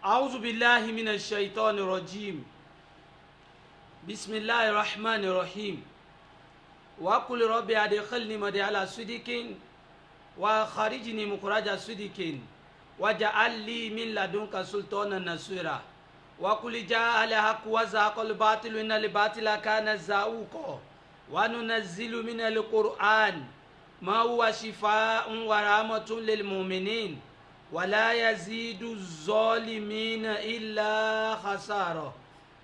أعوذ بالله من الشيطان الرجيم بسم الله الرحمن الرحيم وقل ربي أدخلني مدخل صدق وخرجني مخرج صدق واجعل لي من لدنك سلطانا نصيرا وقل جاء الحق وزهق الباطل إن الباطل كان زهوقا وننزل من القرآن ما هو شفاء ورحمة للمؤمنين ولا يزيد الظالمين إلا خسارة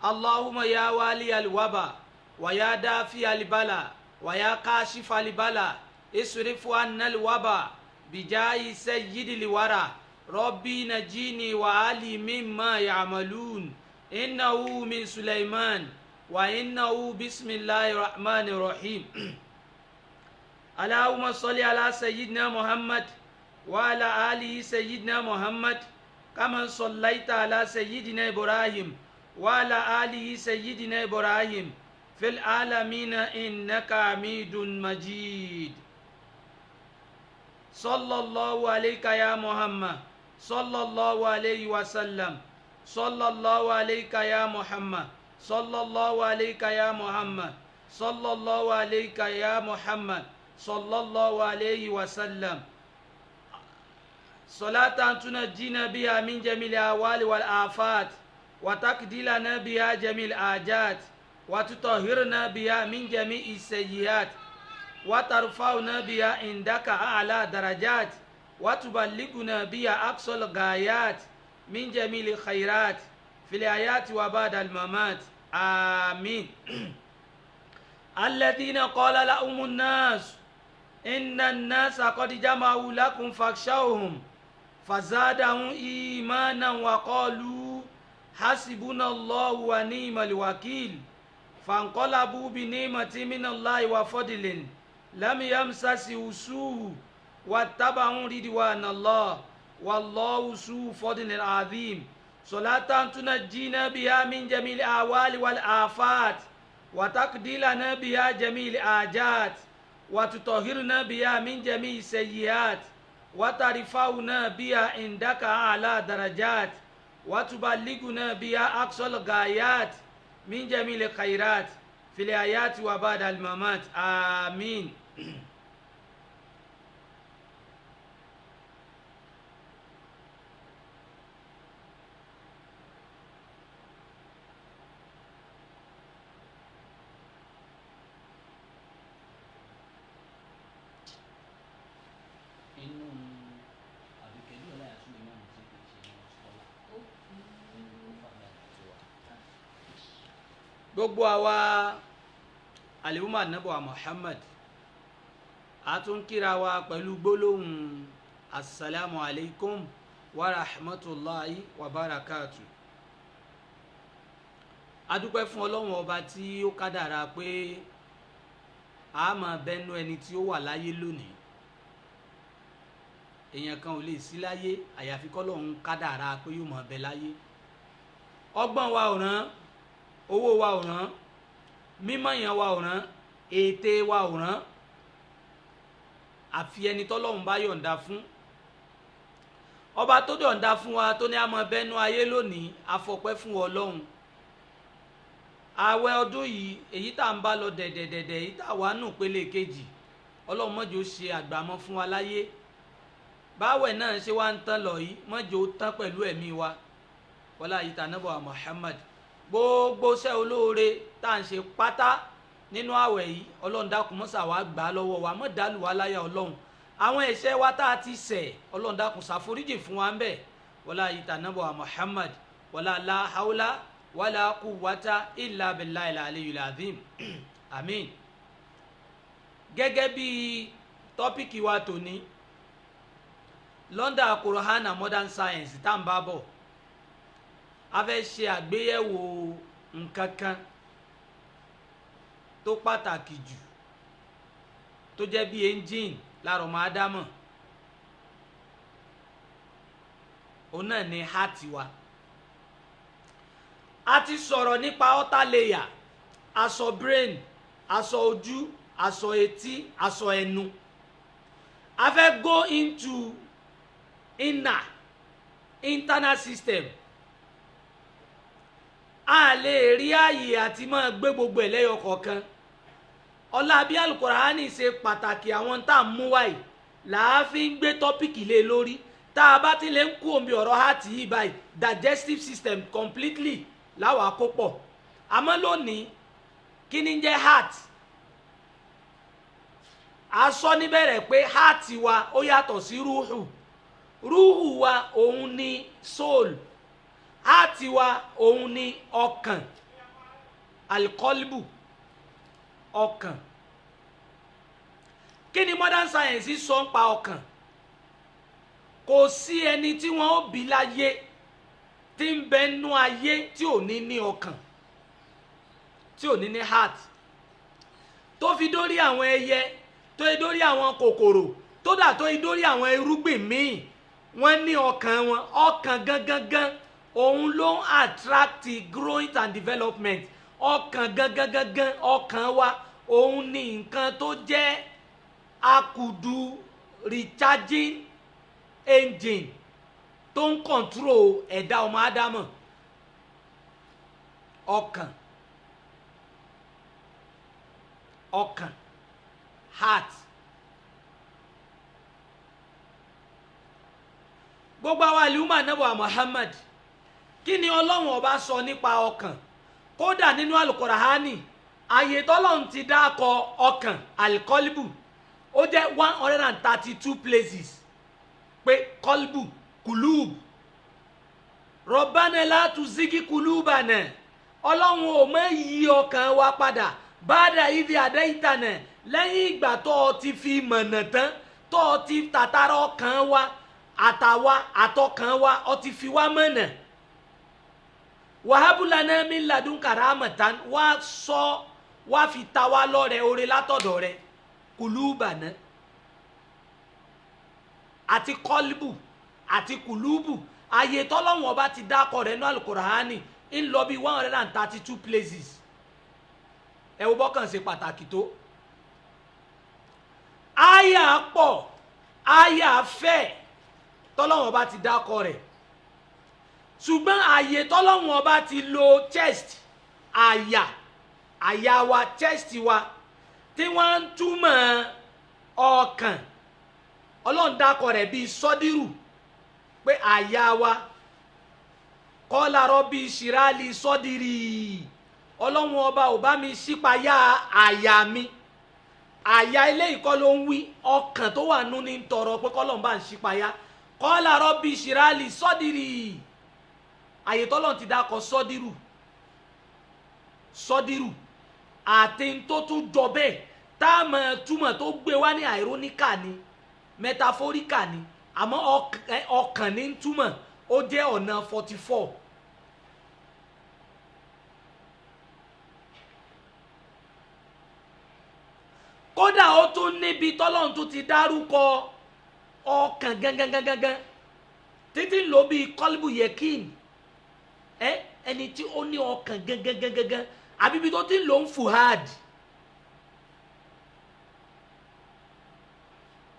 اللهم يا والي الوباء ويا دافع البلاء ويا كاشف البلاء اصرف عنا الوباء بجاه سيد الورى ربي نجيني وعلي مما يعملون إنه من سليمان وإنه بسم الله الرحمن الرحيم اللهم صل على سيدنا محمد وعلى آله سيدنا محمد كما صليت على سيدنا إبراهيم وعلى آله سيدنا إبراهيم في العالمين إنك حميد مجيد صلى الله عليك يا محمد صلى الله عليه وسلم صلى الله عليك يا محمد صلى الله عليك يا محمد صلى الله عليك يا محمد صلى الله عليه وسلم صلاة تنجينا بها من جميع الأهوال والآفات وتقضي لنا بها جميع الحاجات وتطهرنا بها من جميع السيئات وترفعنا بها عندك أعلى درجات وتبلغنا بها أقصى الغايات من جميع الخيرات في الحياة وبعد الممات آمين الذين قال لهم الناس إن الناس قد جمعوا لكم فاخشوهم فزادهم إيمانا وقالوا حسبنا الله ونعم الوكيل فانقلبوا بنعمة من الله وفضل لم يمسسه سوء واتبعوا رضوان الله والله ذو فضل عظيم صلاة تنجينا بها من جميع الأهوال والآفات وتقضي لنا بها جميع الحاجات وتطهرنا بها من جميع السيئات وترفعنا بها عندك أعلى درجات وتبلغنا بها أقصى الغايات من جميع الخيرات في الحياة وبعد الممات آمين gbogbo àwa àlèhùnmá nàbọ̀ Muhammad a tún kíra wa pẹ̀lú gbólóhùn assalamu alaikum wa rahmatulahi wa barakatu. a dúpẹ́ fún ọlọ́run ọba tí ó kádàrá pé a máa bẹnu ẹni tí ó wà láyé lónìí. èèyàn kan ò lè sí láyé àyàfi kọ́lọ́run kádàrá pé yóò máa bẹ láyé. ọgbọ́n wa ò ràn, owó wa ò ràn, mímọ̀ yẹn wa ò ràn, ète wa ò ràn, àfi ẹni tọ́lọ́run bá yọ̀ǹda fún. ọba tó yọ̀ǹda fún wa tó ní a máa bẹnu ayé lónìí afọpẹ́ fún ọlọ́run. ààwẹ̀ ọdún yìí èyí tá à ń bá lọ dẹ̀dẹ̀dẹ̀dẹ̀ èyí tá à wà nù pélé kejì ọlọ́run mọ́jọ́ ṣe àgbàmọ́ fún wa láyé. báwẹ̀ náà ṣe wá ń tán lọ yìí mọ́jọ́ tán pẹ̀lú ẹ̀mí wa wọlá yìí tànàbọ̀ Muhammad. gbogbo iṣẹ́ olóore tá à ń ṣe pátá nínú àwẹ̀ yìí ọlọ́run dákun mọ́sà wá gbà á lọ́wọ́ wa mọ́ dàlù wá láyà ọlọ́run. àwọn ẹ̀ṣẹ̀ wa tá a ti ṣẹ̀ ọlọ́run dákun ṣàforíjì fún wa ń bẹ̀ wọlá yìí tànàbọ̀ Muhammad wọlá la hawla wala quwwata illa billahi al-aliyyil azim àmín. gẹ́gẹ́ bí tọ́pìkì wa tòní London Quran and Modern Science tá à ń bá bọ̀ a fẹ́ ṣe àgbéyẹ̀wò nǹkan kan tó pàtàkì jù tó jẹ́ bí engine lára ọmọ ádámọ̀ òun náà ni heart wa. a ti sọ̀rọ̀ nípa outer layer, aṣọ brain, aṣọ ojú, aṣọ etí, aṣọ ẹnu. a fẹ́ go into internal system a lè rí ààyè àti máa gbé gbogbo ẹ̀ lẹ́yọ kọ̀ọ̀kan ọlá bí alukurani ṣe pàtàkì àwọn tá à ń mú wáyé làá fi ń gbé tọ́pìkì lé lórí tá a bá ti lè ń kú omi ọ̀rọ̀ heart yìí báyìí digestive system completely láwàá kó pọ̀ àmọ́ lónìí kí ni jẹ́ heart a sọ níbẹ̀rẹ̀ pé heart wa ó yàtọ̀ sí rúhù wa òun ni soul heart wa òun ni ọkàn alikọlbù ọkàn kí ni modern science sọ ń pa ọkàn kò sí ẹni tí wọ́n ó bí láyé tí ń bẹ nú ayé tí ò ní ní ọkàn tí ò ní ní heart tó fi dórí àwọn ẹyẹ tó fi dórí àwọn kòkòrò tó dà tó fi dórí àwọn irúgbìn míì wọ́n ní ọkàn wọn ọkàn gangan òun ló ń attract growth and development ọkàn gangan ọkàn wa òun ni nǹkan tó jẹ́ akudu recharging engine tó ń control ẹ̀dá ọmọ ádámọ̀ ọkàn heart gbogbo àwọn àlùmọ̀ ànábì Muhammad kí ni ọlọ́run ọba sọ nípa ọkàn kódà nínú alukurahani àyè tọ́lọ́run ti dákọ ọkàn alikọ́líbù ó jẹ́ 132 places pé kọ́líbù kùlúùbù rọ̀bánà látúnzíkí kùlúùbànà ọlọ́run ò mọ̀ yí ọkàn wa padà báàdà ìdí àdáyìntànà lẹ́yìn ìgbà tó o ti fi mọ̀nà tán tó o ti tàtàrà ọkàn wa àtàwa àtọkàn wa o ti fi wá mọ̀nà wàhábùlànà mi ladùn kàràmọ̀tán wá fi ta wá lọ́rẹ̀ oore látọ̀dọ̀ rẹ̀ kùlúùbànà àti kọ́líbù àti kùlúùbù ààyè tọ́lọ́wọ̀n ọba ti dákọ̀ rẹ̀ ní alukurahani ń lọ bí 132 places ẹ wo bọ́kàn ṣe pàtàkì tó àyà pọ̀ àyà fẹ́ tọ́lọ́wọ̀n ọba ti dákọ̀ rẹ̀ ṣùgbọ́n ààyè tọ́lọ́wọ̀n ọba ti lo chest àyà wa chest wa tí wọ́n ń túmọ̀ ọkàn ọlọ́run dákọ̀ rẹ̀ bíi sọ́dírù pé àyà wa kọ́lá rọ́bì ṣìrálì sọ́dírì ọlọ́run ọba ò bá mi ṣípayá àyà mi àyà eléyìí kọ́ ló ń wí ọkàn tó wà nú ní tọrọ pé kọ́lọ́run bá ń ṣípayá kọ́lá rọ́bì ṣìrálì sọ́dírì àyè tọ́lọ́run ti dákọ̀ sọ́dírù àti tó tún jọ bẹ́ẹ̀ tá a mọ̀ túmọ̀ tó gbé wá ní àìróníkà ni mẹtafóríkà ni àmọ́ ọkàn ní túmọ̀ ó jẹ́ ọ̀nà 44. kódà ó tún níbi tọ́lọ́run tó ti dárúkọ ọkàn gangan títí ló bí kọ́líbù yẹkín ẹni tí ó ní ọkàn gangan àbíbi tó ti lò ń fuhad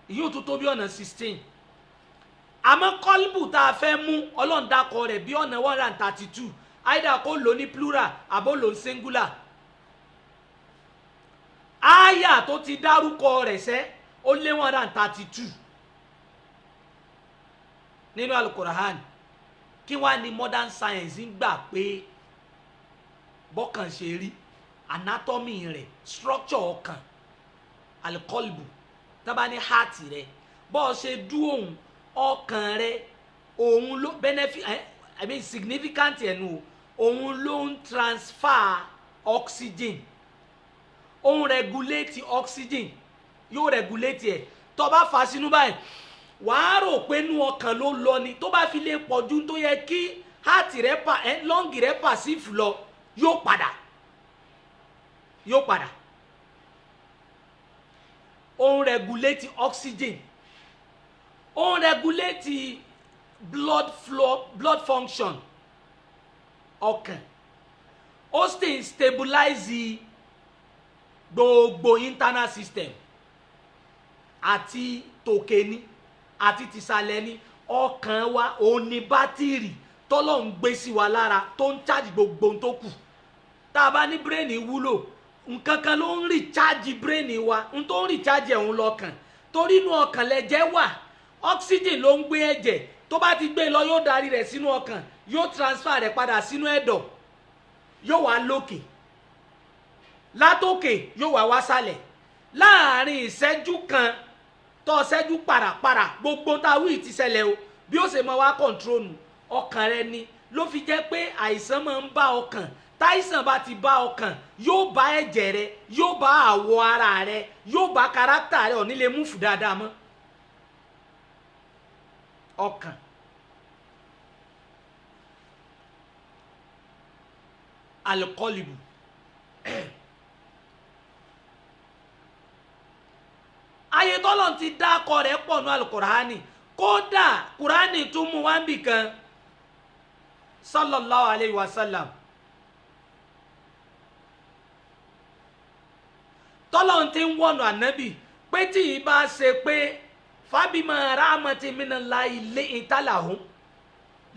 yóò tó tó bí ọ̀nà 16 àmọ́ kọ́líbù tá a fẹ́ mú ọlọ́ọ̀dàkọ rẹ̀ bí ọ̀nà 132 àìdá kó lò ní plural àbó lò ní singular àyà tó ti dárúkọ rẹ̀ sẹ́ ó lé 132 nínú alukurahan kí wàá ní modern science ń gbà pé bọ́kàn ṣe rí anatomy rẹ̀ structure ọkàn alikọ́líbù tábà ní heart rẹ̀ bọ́ọ̀ ṣe dú òun ọkàn rẹ̀ òun ló benefit I mean significant ẹnu òun ló ń transfer oxygen òun regulate oxygen yóò regulate ẹ̀ tó bá fà sínú báyìí wàá rò pé inú ọkàn ló lọ ni tó bá fi lè pọ̀jù tó yẹ kí heart rẹ̀ lung rẹ̀ passive lọ yóò padà òun regulate oxygen òun regulate blood function ọkàn ó sì stabilize gbogbo internal system àti tòkè ní àti tìsàlẹ̀ ní ọkàn wa òun ni bátìrì tọ́lọ̀ ń gbé sí wa lára tó ń charge gbogbo tó kù. Tá a bá ní brain wúlò nǹkan kan ló ń recharge brain wa, n tó ń recharge ẹ̀hún lọ́kàn, torí inú ọkàn lẹ̀jẹ̀ wà, oxygen ló ń gbé ẹ̀jẹ̀, tó bá ti gbé lọ yóò darí rẹ̀ sínú ọkàn, yóò transfer rẹ̀ padà sínú ẹ̀dọ̀, yóò wá lókè, látòkè yóò wá wá sálẹ̀. Láàárín ìṣẹ́jú kan tó ṣẹ́jú pàràpàrà gbogbo táwí ti ṣẹlẹ̀ o, bí ó ṣe máa wá kọ̀ǹtrólù ọkàn rẹ ni. Ló fi jẹ́ pé àìsàn máa ń bá ọkàn, táìsàn bá ti bá ọkàn yóò bá ẹ̀jẹ̀ rẹ, yóò bá àwọ̀ ara rẹ, yóò bá kárátà rẹ, ò ní lè múfù dáadáa mọ́. Ọkàn alikọ́lìbù ayé tọ́lọ̀ ti dá akọ rẹ̀ pọ̀ ní alukurani, kódà kurani tún mú wá ń bì kan sallallahu alayhi wa sallam. Tọ́lọ̀ ti ń wọ̀nù ànábì pé tí ì bá ṣe pé fábímọ̀ rahmati minallahi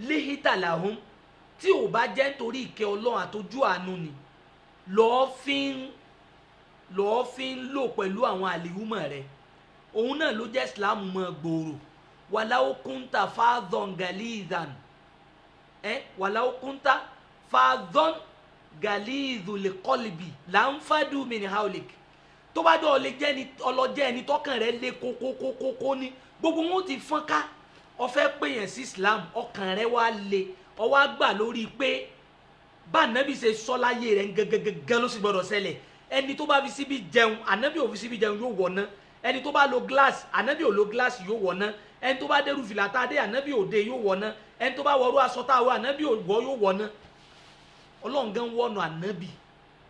lihitalahum tí ò bá jẹ́ nítorí ìkẹ́ Ọlọ́run àtọ́jú àánú ni lọ́ọ́ fi ń lò pẹ̀lú àwọn àlìhùmọ̀ rẹ̀. Òun náà ló jẹ́ Islam mọ́ gbòòrò. Walau kunta fadhan galizan walau kunta fadhan galizul qalbi lanfadu min hawlik. Tó bá dọ̀ ọlọ́jẹ́ ẹni tọ́kàn rẹ̀ lé kókókókó ní gbogbo wọn ti fọ́n ká. Ó fẹ́ pèyàn sí Islam, ọkàn rẹ̀ wá le, ó wá gbà lórí pé bá ànábì ṣe sọ láyé rẹ̀ gẹ́gẹ́gẹ́ ló sì gbọ́dọ̀ ṣẹlẹ̀. Ẹni tó bá fi síbi jẹun ànábì ò fi síbi jẹun yóò wọ̀ná. Ẹni tó bá lo glass ànábì ò lo glass yóò wọ̀ná. Ẹni tó bá dẹ́rù fìlà tá a dé ànábì ò dé yóò wọ̀ná. Ẹni tó bá wọrú aṣọ tá a wọ ànábì ò wọ̀ yóò wọ̀ná. Ọlọ́run gan wọ̀nà ànábì.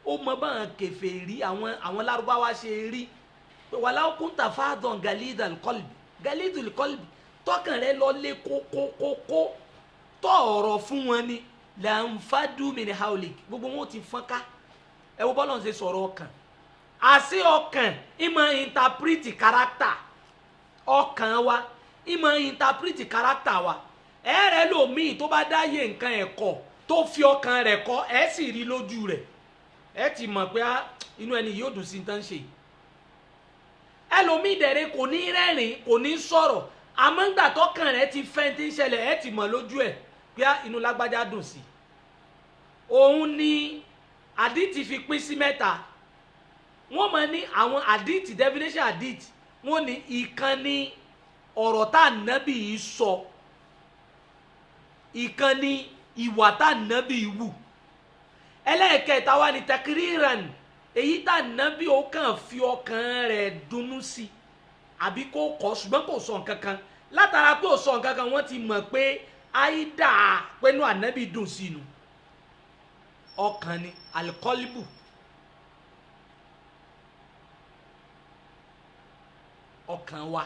Ó mọ báwọn kèfèrí àwọn lárúbáwá ṣe rí pé walau kunta fadhan galidul qalbi tọkàn rẹ̀ lọ lé kókókókó tọ̀ọ̀rọ̀ fún wọn ni lanfadu min hawlik gbogbo wọn ti fọ́n ká. Ẹ wo bọ́lọ̀ ń ṣe sọ̀rọ̀ ọkàn. Àṣé ọkàn ìmọ̀ interpret character ọkàn wa, ìmọ̀ interpret character wa. Ẹ̀rẹ́ lòmíì tó bá dáyé nǹkan ẹ̀kọ́ tó fi ọkàn rẹ̀ kọ́ ẹ̀ sì rí lójú rẹ̀, ẹ ti mọ̀ pé inú ẹni yóò dùn sí ní tán ṣe. Ẹlòmíì dẹ̀rẹ̀ kò ní rẹ́rìn kò ní sọ̀rọ̀, àmọ́ ńgbà tọ́kàn rẹ̀ ti fẹ́ tí ń ṣẹlẹ̀ ẹ ti mọ̀ lójú ẹ̀ pé inú lágbájá dùn sí. Òun ni àdìtì fi pín sí mẹ́ta. Wọ́n mọ̀ ní àwọn àdìtì definition àdìtì wọ́n ní ìkan ní ọ̀rọ̀ tá ànábì yìí sọ, ìkan ní ìwà tá ànábì yìí wù, ẹlẹ́ẹ̀kẹta wá ní takiriran èyí tá ànábì ó kàn fi ọkàn rẹ̀ dunnú sí àbí kó kọ́ ṣùgbọ́n kò sọ nǹkan kan. Látara pé ò sọ nǹkan kan wọ́n ti mọ̀ pé àìdá pẹ̀lú ànábì dùn sí inú. Ọkàn ni alikọ́líbù. Ọkàn wa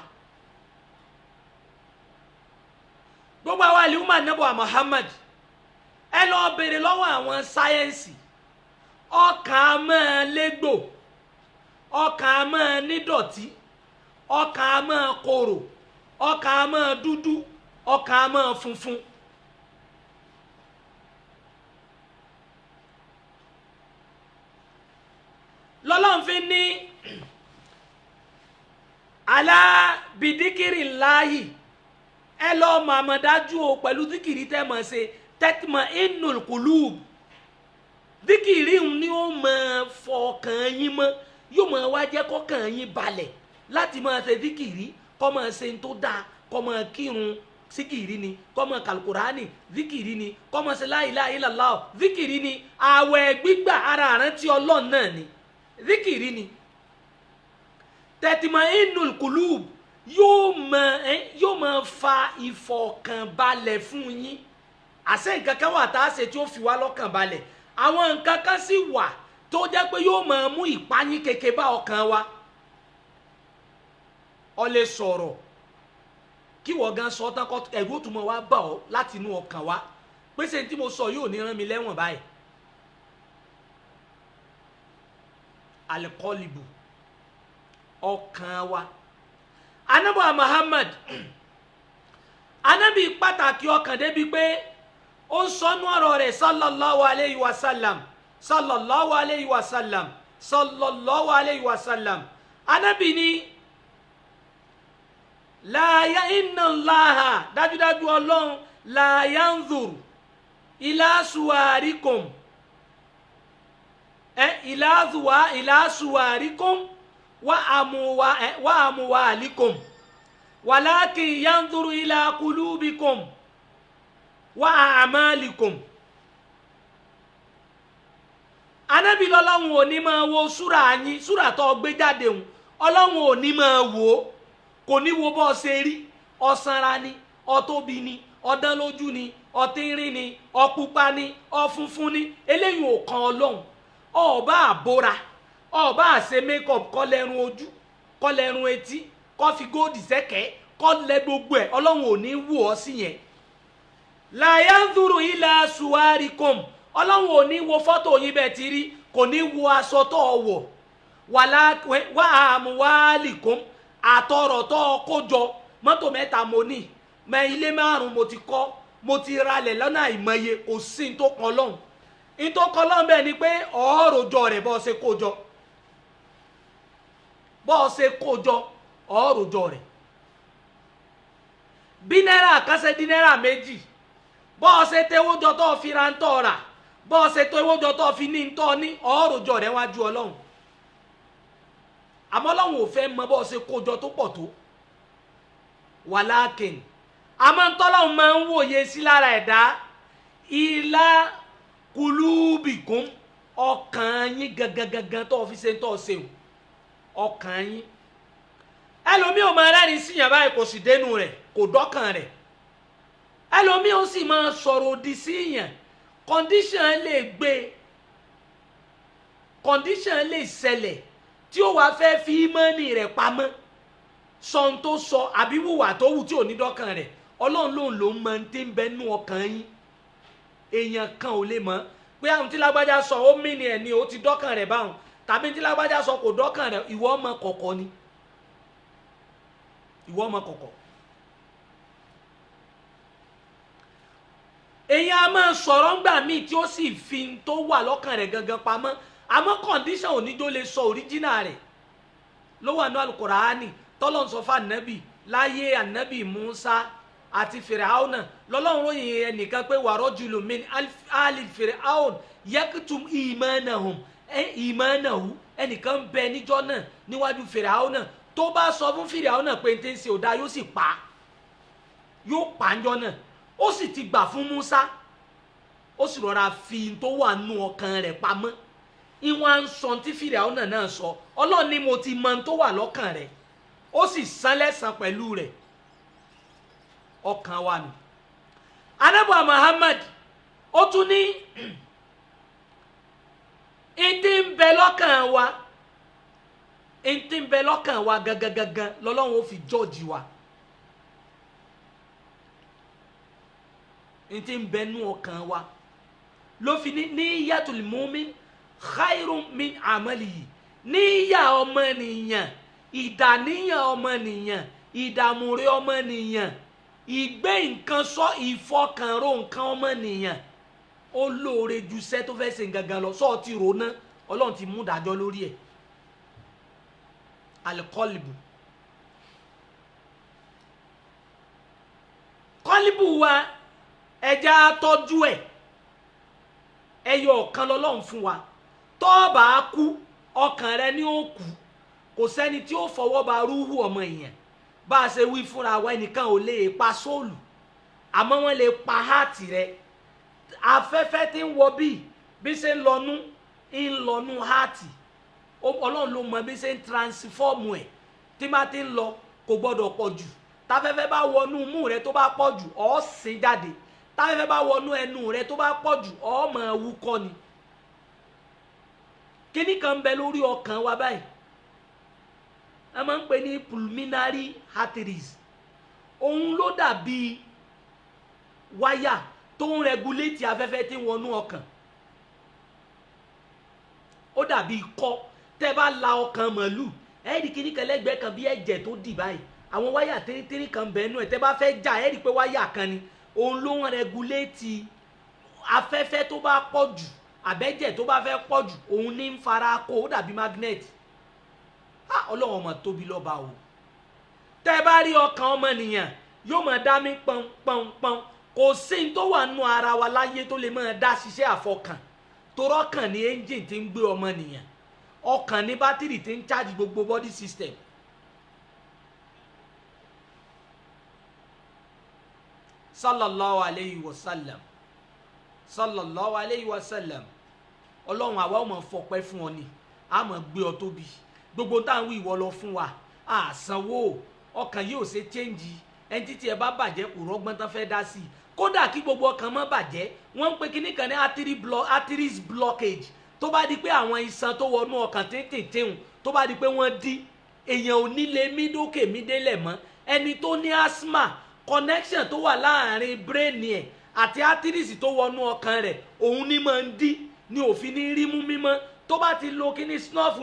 gbogbo àwọn àlùmọ̀ ànábì Muhammad ẹ lọ bèrè lọ́wọ́ àwọn sáyẹ́ǹsì. Ọkàn á máa légbò, ọkàn á máa nídọ̀tí, ọkàn á máa korò, ọkàn á máa dúdú, ọkàn á máa funfun. lọ́lọ́run fi ní alábìdíkìrì láàyè ẹ lọ́ọ́ màmá dájú o pẹ̀lú díkìrì tẹ́ mọ̀ ṣe tẹ́tìmọ̀ inul kulub. Díkìrì ni ó máa fọkàn yín mọ́, yóò máa wá jẹ́ kọ́kàn yín balẹ̀ láti máa ṣe díkìrì, kó máa ṣe ń tó dáa, kó máa kírun síkìrì ni, kó máa kàlùkùránì díkìrì ni, kó máa ṣe la ilaha illallah díkìrì ni, àwẹ̀ gbígbà ara àrántí Ọlọ́run náà ni díkìrì ni. Tẹ̀tìmọ̀ inul kulub yóò máa fa ìfọ̀kànbalẹ̀ fún yín. Àṣẹ nǹkan kan wà tá a ṣe tí ó fi wá lọ́kàn balẹ̀, àwọn nǹkan kan sì wà tó jẹ́ pé yóò máa mú ìpayín keke bá ọkàn wa. Ó lè sọ̀rọ̀ kí wọ́n gan sọ tán kọ́ ẹ̀rù tó mọ̀ wá bá ọ láti inú ọkàn wa pé ṣé tí mo sọ yóò ní rán mi lẹ́wọ̀n báyìí. Alikọ́lìbù ọkàn wa. Ànábì Muhammad ànábì pàtàkì ọkàn débi pé ó ń sọnú ọ̀rọ̀ rẹ̀ sallallahu alayhi wa sallam sallallahu alayhi wa sallam sallallahu alayhi wa sallam anabi ni láyà inna Allaha dájúdájú ọlọ́run la yanzur ila suwarikum ila suwarikum wa amwalikum walakin yanzuru ila qulubikum wa a'malikum. Ànábì lọ́lọ́run ò ní máa wo súrà yín, súrà tó gbé jáde hùn ọlọ́run ò ní máa wò, kò ní wo bó ṣe rí, ọ̀sánra ni, ọ̀tóbi ni, ọ̀dán lójú ni, ọ̀tínrín ni, ọ̀pupa ni, ọ̀funfun ni, eléyìí ò kan ọlọ́run. Ọba àbóra, ọba àṣe makeup kọ́ lẹ́run ojú, kọ́ lẹ́run etí, kọ́ fi góòdì sẹ́kẹ̀ẹ́, kọ́ lẹ gbogbo ẹ̀, ọlọ́run ò ní wò ọ́ sí yẹn. La yanzuru ila suwarikum, ọlọ́run ò ní wo fọ́tò yín bẹ́ẹ̀ ti rí, kò ní wo aṣọ tó wọ̀, wa amwalikum, àtọrọ̀ tó kó jọ, mọ́tò 3 mo ní, ilé 5 mo ti kọ́, mo ti ralẹ̀ lọ́nà àìmọye, kò sí ní tó kan lọ́hùn. Ní tó kan lọ́hùn bẹ́ẹ̀ ni pé ọ̀ọ́rọ̀jọ rẹ̀ bọ́ ṣe kó jọ, bọ́ ṣe kó jọ ọ̀ọ́rọ̀jọ rẹ̀. Bí náírà kan ṣe di náírà 2, bọ́ ṣe tewójọ tó fi ra ń tọ́ ra, bọ́ ṣe tewójọ tó fi ní ń tọ́ ní ọ̀ọ́rọ̀jọ rẹ̀ wájú ọlọ́run. Àmọ́ ọlọ́run ò fẹ́ mọ bọ́ ṣe kó jọ tó pọ̀ tó. Wàlákìn àmọ́ ntọ́lọ́run máa ń wòye sí lára ẹ̀dá ìlà kùlùbìkún, ọkàn yín gangan tó fi ṣe ń tọ́ ṣe o, ọkàn yín. Ẹlòmíì ò máa rẹ́rìn síyàn báyìí kò sì dénú rẹ̀, kò dọ́kàn rẹ̀. Ẹlòmíì ó sì máa sọ̀rọ̀ òdì síyàn, condition lè gbé, condition lè ṣẹlẹ̀ tí ó wàá fẹ́ fi ìmánì rẹ̀ pamọ́, sọ ń tó sọ àbí wùwà tó wù tí ò ní dọ́kàn rẹ̀. Ọlọ́run ló ń mọ ní tí ń bẹ nú ọkàn yín, èèyàn kan ò lè mọ̀ pé àwọn tí lágbájá sọ ó mí ni ẹ̀ ni ó ti dọ́kàn rẹ̀ báwọn, tàbí tí lágbájá sọ kò dọ́kàn rẹ̀, ìwọ ọmọ kọ̀kọ̀ ni, ìwọ ọmọ kọ̀kọ̀. Èèyàn a máa sọ̀rọ̀ ńgbà míì tí ó sì fi tó wà lọ́kàn rẹ̀ gangan pamọ́, àmọ́ condition oníjó lè sọ original rẹ̀. Ló wà ní Al-Qur'ani tọ́lọ́n sọ fún ànábì láyé ànábì Musa àti Fìràhánà, lọ́lọ́run ròyìn ẹnìkan pé wa rajulun min ali Fìràhán yaktum imanahu, ẹnìkan bẹ níjọ́ náà níwájú Fìràhánà tó bá sọ fún Fìràhánà pé n tí ń ṣe òdá yóò sì pa, yóò pa níjọ́ náà. Ó sì ti gbà fún Musa, ó sì rọra fi tó wà nù ọkàn rẹ̀ pamọ́. Ìwọ̀n à ń sọ tí Fìràhánà náà sọ, Ọlọ́run ni mo ti mọ tó wà lọ́kàn rẹ̀, ó sì san lẹ́san pẹ̀lú rẹ̀. Ọkàn wa nù. Ànábì Muhammad ó tún ní ìdí ń bẹ lọ́kàn wa, ìdí ń bẹ lọ́kàn wa gangan lọ́lọ́run ó fi jọ́ọ̀jì wa. Ìdí ń bẹ nú ọkàn wa ló fi ní niyyatul mu'min khairun min amalihi, níyà ọmọnìyàn, ìdàníyàn ọmọnìyàn, ìdàmúre ọmọnìyàn, ìgbé nǹkan sọ, ìfọkànrò nǹkan ọmọnìyàn ó lóore ju iṣẹ́ tó fẹ́ ṣe gangan lọ. Sọ ti rò ná, Ọlọ́run ti mú dájọ́ lórí ẹ̀. Alikọ́lìbù, kọ́lìbù wa ẹja tọ́jú ẹ̀, ẹyọ ọ̀kan lọ́lọ́run fún wa. Tó bá kú ọkàn rẹ ni ó kú, kò sẹ́ni tí ó fọwọ́ ba rúhù ọmọ èèyàn. Bá a ṣe wí fúnra wa, ẹnìkan ò lè pa sóòlù, àmọ́ wọ́n lè pa háàtì rẹ. Afẹ́fẹ́ tí ń wọ bí ṣe ń lọ́nú háàtì, Ọlọ́run ló mọ bí ṣe ń transform ẹ̀. Tí má ti ń lọ kò gbọ́dọ̀ pọ̀ jù, táfẹ́fẹ́ bá wọnú mú rẹ tó bá pọ̀ jù ó sín jáde, táfẹ́fẹ́ bá wọnú ẹnu rẹ tó bá pọ̀ jù ó máa wúkọ́ ni. Kíní kan bẹ lórí ọkàn wa báyìí, a máa ń pè ní pulmonary arteries. Òun ló dàbí wáyà tó ń regulate afẹ́fẹ́ tí ń wọnú ọkàn. Ó dàbí ikọ́, tẹ́ bá la ọkàn màlúù, ẹ̀ẹ́dì kíní kan lẹ́gbẹ̀ẹ́ kan bí ẹ̀jẹ̀ tó dì báyìí, àwọn wáyà tírítírí kan bẹ̀ nú ẹ̀, tẹ́ bá fẹ́ jà ẹ̀ẹ́dì pé wáyà kan ni, òun ló ń regulate afẹ́fẹ́ tó bá pọ̀ jù àbẹ́jẹ̀ tó bá fẹ́ pọ̀ jù òun ní ń fara kó ó dàbí magnet. Ọlọ́run ọmọ tóbi lọ́ba o. Tẹ́ bá rí ọkàn ọmọnìyàn yóò máa dá mí pọnpọnpọn. Kò sí ní tó wà nínú ara wa láyé tó lè máa dá ṣiṣẹ́ àfọkàn. Torọ́ ọkàn ní engine tí ń gbé ọmọnìyàn. Ọkàn ní bátìrì tí ń charge gbogbo body system. Sallallahu alayhi wa sallam. Sallallahu alayhi wa sallam. Ọlọ́run àwa ó máa fọpẹ́ fún ọ ni. A máa gbé ọ tóbi. Gbogbo táwọn wí ìwọ lọ fún wa. Sanwó ọkàn yóò ṣe change. Ẹni títí ẹ bá bàjẹ́ kò rọ́gbọ́n tán fẹ́ dá sí i. Kódà kí gbogbo ọkàn má bàjẹ́ wọ́n ń pe kíní kan ní arteries blockage. Tó bá di pé àwọn iṣan tó wọnú ọkàn tíntín tó bá di pé wọ́n dí èèyàn ò ní lè mí dókè mí délẹ̀ mọ́. Ẹni tó ní asthma connection tó wà láàrin brain ẹ̀ àti arteries tó wọnú ọkàn rẹ̀ òun ní máa ń dí ní òfin ní rí mú mímọ́. Tó bá ti lo kíní snuff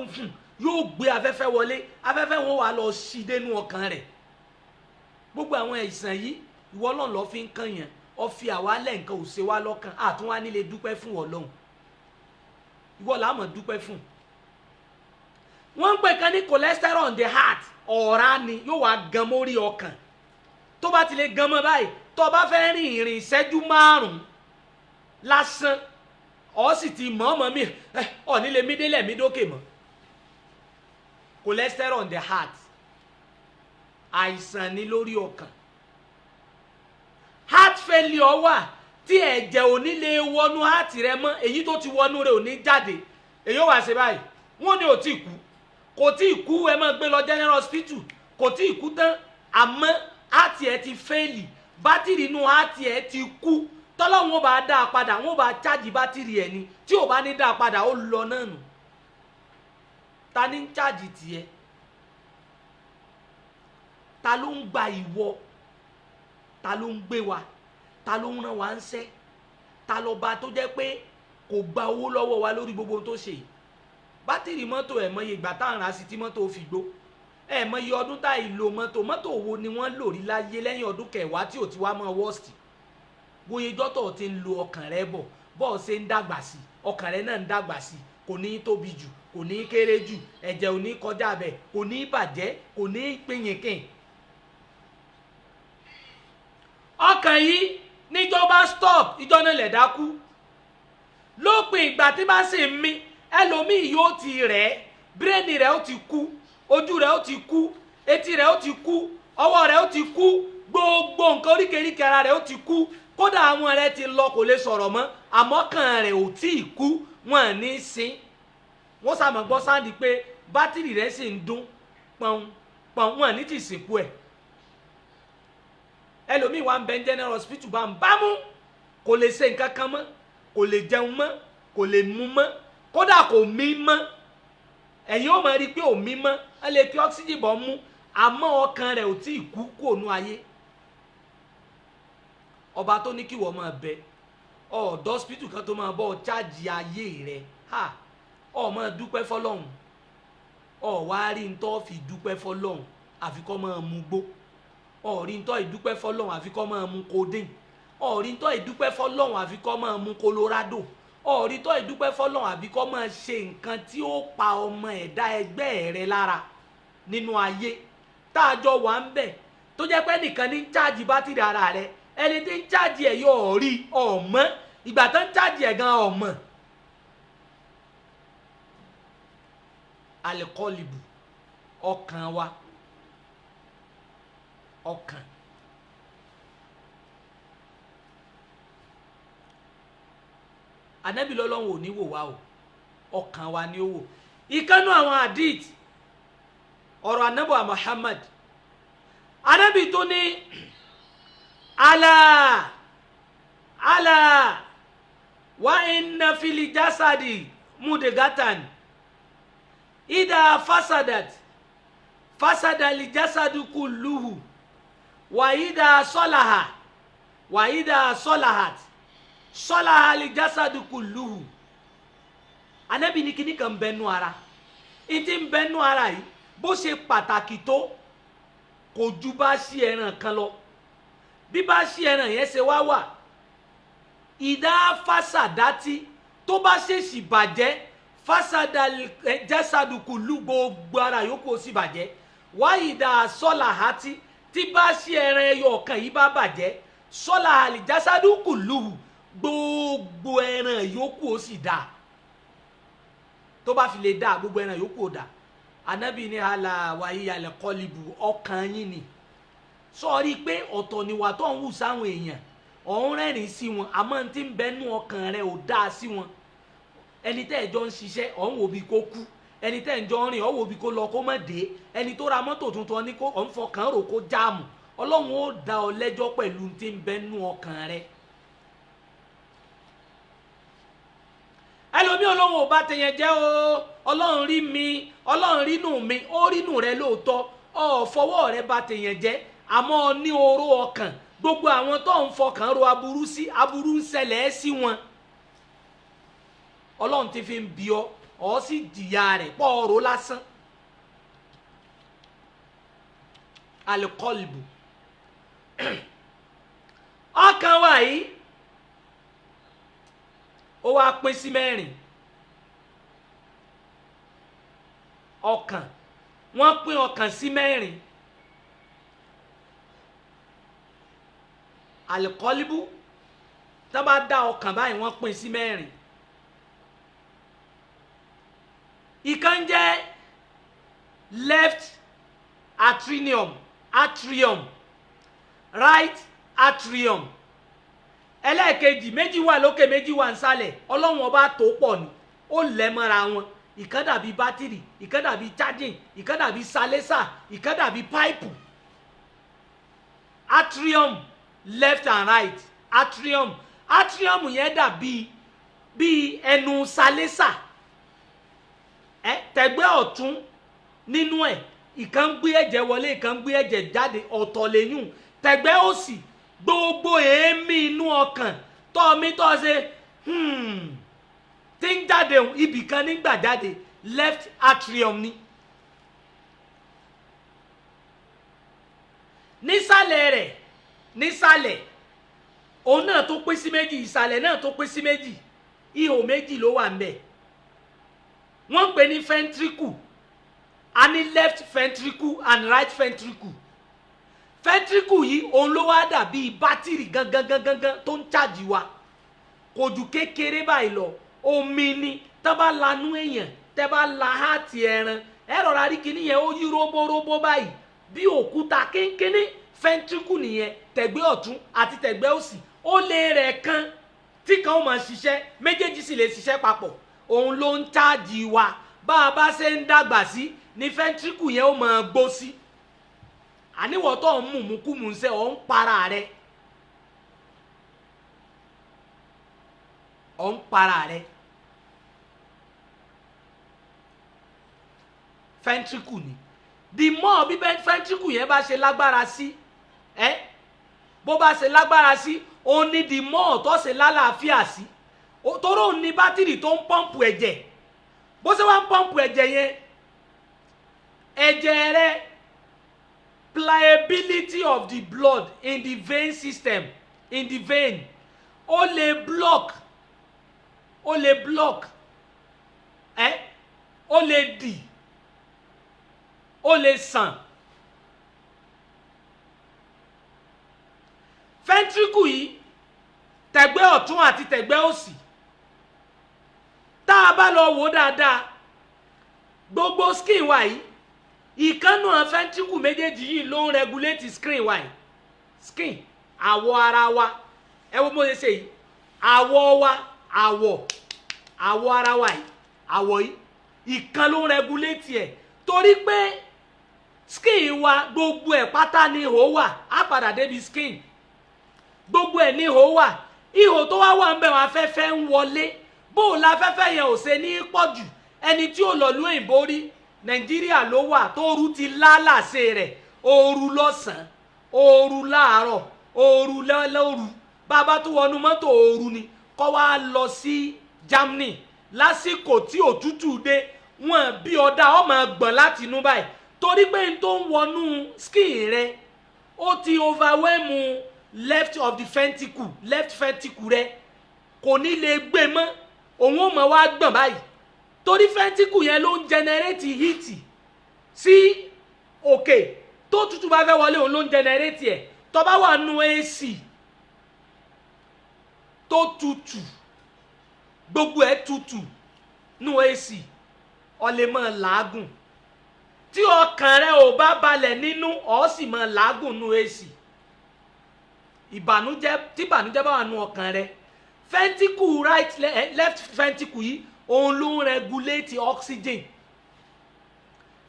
yóò gbé afẹ́fẹ́ wọlé afẹ́fẹ́ wọn wà lọ sí dénú ọkàn rẹ̀. Gbogbo àwọn àìsàn yìí ìwọ Ọlọ́run ló fi ń kàn yàn ó fi àwa lẹ̀ nǹkan ò ṣe wá lọ́kàn àtúnwá nílé dúpẹ́ fún Ọlọ́run. Ìwọ là mọ̀ dúpẹ́ fún. Wọ́n ń pè kan ní cholesterol on the heart ọ̀rá ni yóò wá gan mórí ọkàn. Tó bá ti lè gan mọ́ báyìí tó bá fẹ́ rìn ìrìn ìṣẹ́jú 5 lásán ó sì ti mọ̀ọ́mọ̀ mi ọ̀ nílé mi délẹ̀ mi dókè mọ́. Cholesterol on the heart àìsàn ni lórí ọkàn. Heart failure wà tí ẹ̀jẹ̀ ò ní lè wọnú heart rẹ mọ́ èyí tó ti wọnú rẹ ò ní jáde èyí ó wá ṣe báyìí wọ́n ní ò tí kú kò tí kú ẹ máa gbé lọ general hospital kò tí kú tán àmọ́ heart ẹ ti fail bátìrì inú heart ẹ ti kú tọ́lọ́wọ́n bá dá a padà wọ́n bá charge bátìrì ẹ ni tí ò bá ní dá a padà ó lọ náà nù. Ta ní ń charge tiẹ̀? Ta ló ń gba ìwọ? Ta ló ń gbé wa? Ta ló ń rán wa ń ṣẹ́? Ta lọ́ba tó jẹ́ pé kò gba owó lọ́wọ́ wa lórí gbogbo tó ṣe? Bátìrì mọ́tò ẹ̀ mọye ìgbà tá à ń ra sí tí mọ́tò fi gbó. Ẹ̀ mọye ọdún tá ìlò mọ́tò wo ni wọ́n lò rí láyé lẹ́yìn ọdún kẹwàá tí ò ti wá mọ́ worst. Bóyá jọ́tọ̀ ti ń lo ọkàn rẹ bọ̀ bọ́ọ̀ ṣe ń dàgbà sí ọkàn rẹ náà ń dàgbà sí kò ní tóbi jù kò ní kéré jù ẹ̀jẹ̀ ò ní kọjá bẹ̀ kò ní bàjẹ́ kò ní pinyìnkìn. Ọkàn yìí níjọba stop ìjọ náà lẹ̀ dákú lópin ìgbà tí bá sì ń mí ẹlòmíì yóò ti rẹ̀ bírèènì rẹ̀ ó ti kú ojú rẹ̀ ó ti kú etí rẹ̀ ó ti kú ọwọ́ rẹ̀ ó ti kú gbogbo nǹkan oríkèéríkèé ara rẹ̀ ó ti kú kódà àwọn rẹ̀ ti lọ kò lè sọ̀rọ̀ mọ́ àmọ́ kàn rẹ̀ ò tí ì kú wọn ní sin wọ́n sàmọ̀ gbọ́ sáǹdì pé bátìrì rẹ̀ sì ń dún pọ̀n wọn ní ti sìnkú ẹ̀. Ẹlòmíì wà ń bẹ general hospital bá ń bámú kò lè ṣe nǹkan kan mọ́ kò lè jẹun mọ́ kò lè mu mọ́ kódà kò mí mọ́ ẹ̀yin ó máa rí i pé ò mí mọ́ ẹ lè fi oxygen bọ̀ mú àmọ́ ọkàn rẹ̀ ò tí ì kú kú ònú ayé. Ọba tó ní kí wọ́n máa bẹ ọ̀dọ́ hospital kan tó máa bọ́ ọ chájì ayé rẹ̀ ọ máa dúpẹ́ fọlọ́hún ọ wá rí ń tọ́ fi dúpẹ́ fọlọ́hún àfikọ́ máa mú gbó ọ̀rí ń tọ́ ìdúpẹ́ fọlọ́hún àfikọ́ máa mú codeine ọ̀rí ń tọ́ ìdúpẹ́ fọlọ́hún àfikọ́ máa mú colorado ọ̀rí tọ́ ìdúpẹ́ fọlọ́hún àfikọ́ máa ṣe nǹkan tí ó pa ọmọ ẹ̀dá ẹgbẹ́ rẹ lára nínú ayé tá a jọ wà ń bẹ̀ tó jẹ́ pé nìkan ní chájì bátìrì ara rẹ ẹni tí ń chájì ẹ̀ yóò rí ọ̀mọ́ ìgbà tó ń chájì ẹ̀ gan ọ̀mọ́. Alikọ́lìbù ọkàn wa ọkàn Ànábì lọ́lọ́run ò ní wò wá o ọkàn wa ni ó wò. Ìkànnù àwọn hadith ọ̀rọ̀ Ànábì Muhammad Ànábì tó ní ala wa inna fil jasadi mudghatan ida fasadat fasada li jasadu kulluhu wa ida salahat salaha li jasadu kulluhu. Ànábì ní kíní kan bẹnu ara ìtì ń bẹnu ara yìí bó ṣe pàtàkì tó kò ju bá sí ẹran kan lọ bí bá sí ẹran yẹn ṣe wá wà ìdá fásádátì tó bá ṣèṣì bàjẹ́ fásádà jásàdùkù lù gbogbo ara yòókù ó sì bàjẹ́ wá ìdá sọ́là hátì tí bá ṣe ẹran ẹyọ ọ̀kan yìí bá bàjẹ́ sọ́là àlìjásàdùkù lù gbogbo ẹran yòókù ó sì dà tó bá fi lè dà gbogbo ẹran yòókù ó dà anabi ní àlà wàyí alẹ́ kọ́líbù ọkàn yín ni sọ́ọ́rí pé ọ̀tọ̀ ni wà tó ń wù sáwọn èèyàn ọ̀hún rẹ́rìn sí wọn àmọ́ tí ń bẹ́nu ọkàn rẹ ò dáa sí wọn ẹni tẹ́ ẹ̀ jọ ń ṣiṣẹ́ ọ̀hún wò bí kó kú ẹni tẹ́ ẹ̀ jọ ń rìn ọ̀hún wò bí kó lọ kó má dé ẹni tó ra mọ́tò tuntun ní kó ọ̀hún fọkàn rò kó jáàmù ọlọ́run ó dá ọ lẹ́jọ́ pẹ̀lú tí ń bẹ́nu ọkàn rẹ. ẹlòmíì ọlọ́run ò bá tẹ̀yẹn jẹ́ o ọlọ́run rí mi ọlọ́run rínú mi ó rínú rẹ lóòótọ́ ọ̀ fọwọ́ rẹ bá tẹ̀yẹn jẹ́ àmọ́ ní oró ọkàn gbogbo àwọn tó ń fọkàn ro aburú sí aburú ń ṣẹlẹ̀ sí wọn ọlọ́run ti fi ń bí ọ sì jìyà rẹ̀ pọ̀ ọ̀rọ̀ lásán alikọ́lìbù ọkàn wa yìí ó wá pín sí mẹ́rin ọkàn wọ́n pín ọkàn sí mẹ́rin alikọ́líbù tó bá dá ọkàn báyìí wọ́n pín sí mẹ́rin ìkan jẹ́ left atrium right atrium ẹlẹ́ẹ̀kejì méjì wà lókè méjì wà nísàlẹ̀ ọlọ́run ọba tó pọ̀ ni ó lẹ̀ mọ́ra wọn ìkan dàbí bátìrì ìkan dàbí charging ìkan dàbí salésà ìkan dàbí pipe atrium left and right atrium yẹn dàbí bíi ẹnu salésà tẹ̀gbẹ́ ọ̀tún nínú ẹ̀ ìkan ń gbé ẹ̀jẹ̀ wọlé ìkan ń gbé ẹ̀jẹ̀ jáde ọ̀tọ̀ lẹ́yìn tẹ̀gbẹ́ òsì gbogbo èémí inú ọkàn tọ́ọ̀mí tọ́ ṣe tí ń jáde ibì kan nígbà jáde left atrium ni nísàlẹ̀ rẹ̀ nísàlẹ̀ òun náà tó pín sí méjì ìsàlẹ̀ náà tó pín sí méjì ihò méjì ló wà ńbẹ̀ wọ́n pè ní ventricle a ní left ventricle and right ventricle ventricle yìí òun ló wá dàbí bátìrì gangan tó ń ṣáàjì wa kò ju kékeré báyìí lọ omi ni tẹ́ bá lanú èèyàn tẹ́ bá la háàtì ẹran ẹ rọra rí kíní yẹn ó yí róbóróbó báyìí bí òkúta kéńkéné ventricle nìyẹn tẹ̀gbẹ́ ọ̀tún àti tẹ̀gbẹ́ òsì ó lé rẹ̀ kan tí kan ó máa ṣiṣẹ́ méjèèjì sì lè ṣiṣẹ́ papọ̀ òun ló ń ṣáàjì wa bá a bá ṣe ń dàgbà sí ni ventricle yẹn ó máa gbó sí àníwọ̀ tó ń mú kú mú ṣe ọ̀ ń para rẹ̀ ọ̀ ń para rẹ̀ ventricle ni the more bí ventricle yẹn bá ṣe lágbára sí bó bá ṣe lágbára sí ó ní the more tó ṣe lálàáfíà sí torí òun ní bátìrì tó ń pọ́ǹpù ẹ̀jẹ̀ bó ṣe wá ń pọ́ǹpù ẹ̀jẹ̀ yẹn ẹ̀jẹ̀ rẹ̀ pliability of the blood in the vein system in the vein ó lè block ó lè dì ó lè sàn ventricle yìí tẹ̀gbẹ́ ọ̀tún àti tẹ̀gbẹ́ òsì tá a bá lọ wò dáadáa gbogbo skin wa yìí ìkànnà ventricle méjèèjì yìí ló ń regulate skin wa yìí skin àwọ̀ ara wa ẹ wo mo ṣe ṣe yìí àwọ̀ wa àwọ̀ ara wa yìí àwọ̀ yìí ìkan ló ń regulate ẹ̀ torí pé skin wa gbogbo ẹ̀ pátá ní ihò wà á padà débi skin gbogbo ẹ̀ ní ihò wà ihò tó wá ń bẹ̀ wọn afẹ́fẹ́ ń wọlé bó o la afẹ́fẹ́ yẹn ò ṣe ní pọ̀jù ẹni tí ó lọ lú òyìnbó rí nàìjíríà ló wà tóoru ti lálàsè rẹ̀ ooru lọ́sàn-án ooru láàárọ̀ ooru lóru bàbá tó wọnú mọ́tò ooru ni kọ́ wá lọ sí Germany lásìkò tí òtútù dé wọn bí ọ̀dà ọmọ gbọ̀n láti inú báyìí torí pé n tó ń wọnú skin rẹ ó ti overwhelm left of the ventricle left ventricle rẹ kò ní lè gbé mọ́ òun ó mọ̀ wá gbọ̀n báyìí torí fẹ́ntíkù yẹn ló ń generate heat sí òkè tó tútù bá fẹ́ wọlé òun ló ń generate ẹ̀ tó bá wà nù AC tó tutù gbogbo ẹ̀ tutù nù AC ó lè máa làágùn tí ọkàn rẹ ò bá balẹ̀ nínú ó sì máa làágùn nù AC ìbànújẹ́ tí ìbànújẹ́ bá wà nù ọkàn rẹ fẹ́ntíkù left fẹ́ntíkù yìí òun ló ń regulate oxygen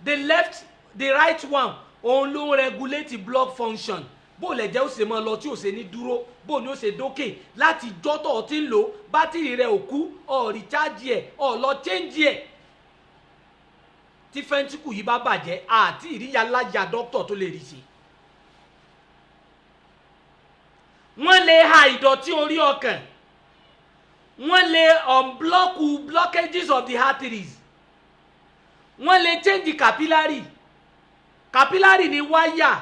the right one òun ló ń regulate blood function bó lè jẹ́ ó ṣe máa lọ tí ó ṣe ní dúró bó ni ó ṣe dókè láti jọ́tọ̀ tí ń lò bátìrì rẹ̀ ò kú ó recharge ẹ̀ ó lọ change ẹ̀ tí fẹ́ntíkù yìí bá bàjẹ́ àti ìríyalájà dókítà tó lè rí sí. wọ́n lè ha ìdọ̀tí orí ọkàn wọ́n lè unblock blockages of the arteries wọ́n lè change capillary ni wáyà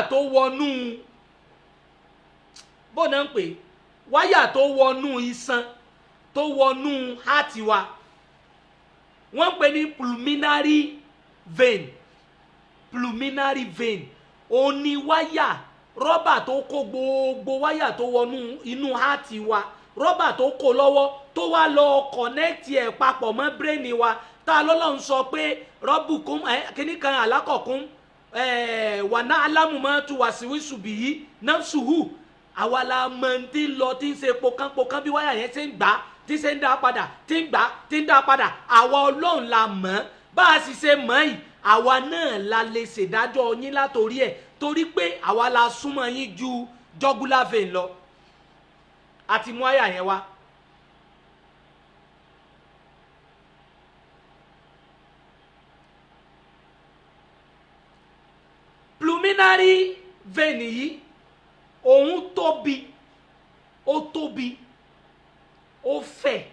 tó wọnú bó náà ń pè wáyà tó wọnú iṣan tó wọnú heart wa wọ́n ń pè ní pulmonary vein ó ní wáyà rọ́bà tó kó gbogbo wáyà tó wọnú inú heart wa rọ́bà tó kó lọ́wọ́ tó wá lọ connect ẹ̀ papọ̀ mọ́ brain wa tá lọ́lọ́run sọ pé rọ́bùkún kíní kan alákọ̀kún wàná alámùmọ́ tu wàsíwísù bìyí náà sùhù àwa la mọ̀ tí ń lọ tí ń ṣe pokánpokán bí wáyà yẹn ṣe ń gbà tí ṣe ń dá padà tí ń gbà tí ń dá padà àwa ọlọ́run la mọ̀ bá a sì ṣe mọ̀ yìí àwa náà la lè ṣèdájọ́ yín látòrí ẹ̀ torí pé àwa la súnmọ́ yín ju jugular vein lọ àti mú àyà yẹn wá. pulmonary vein yìí òun tóbi ó fẹ̀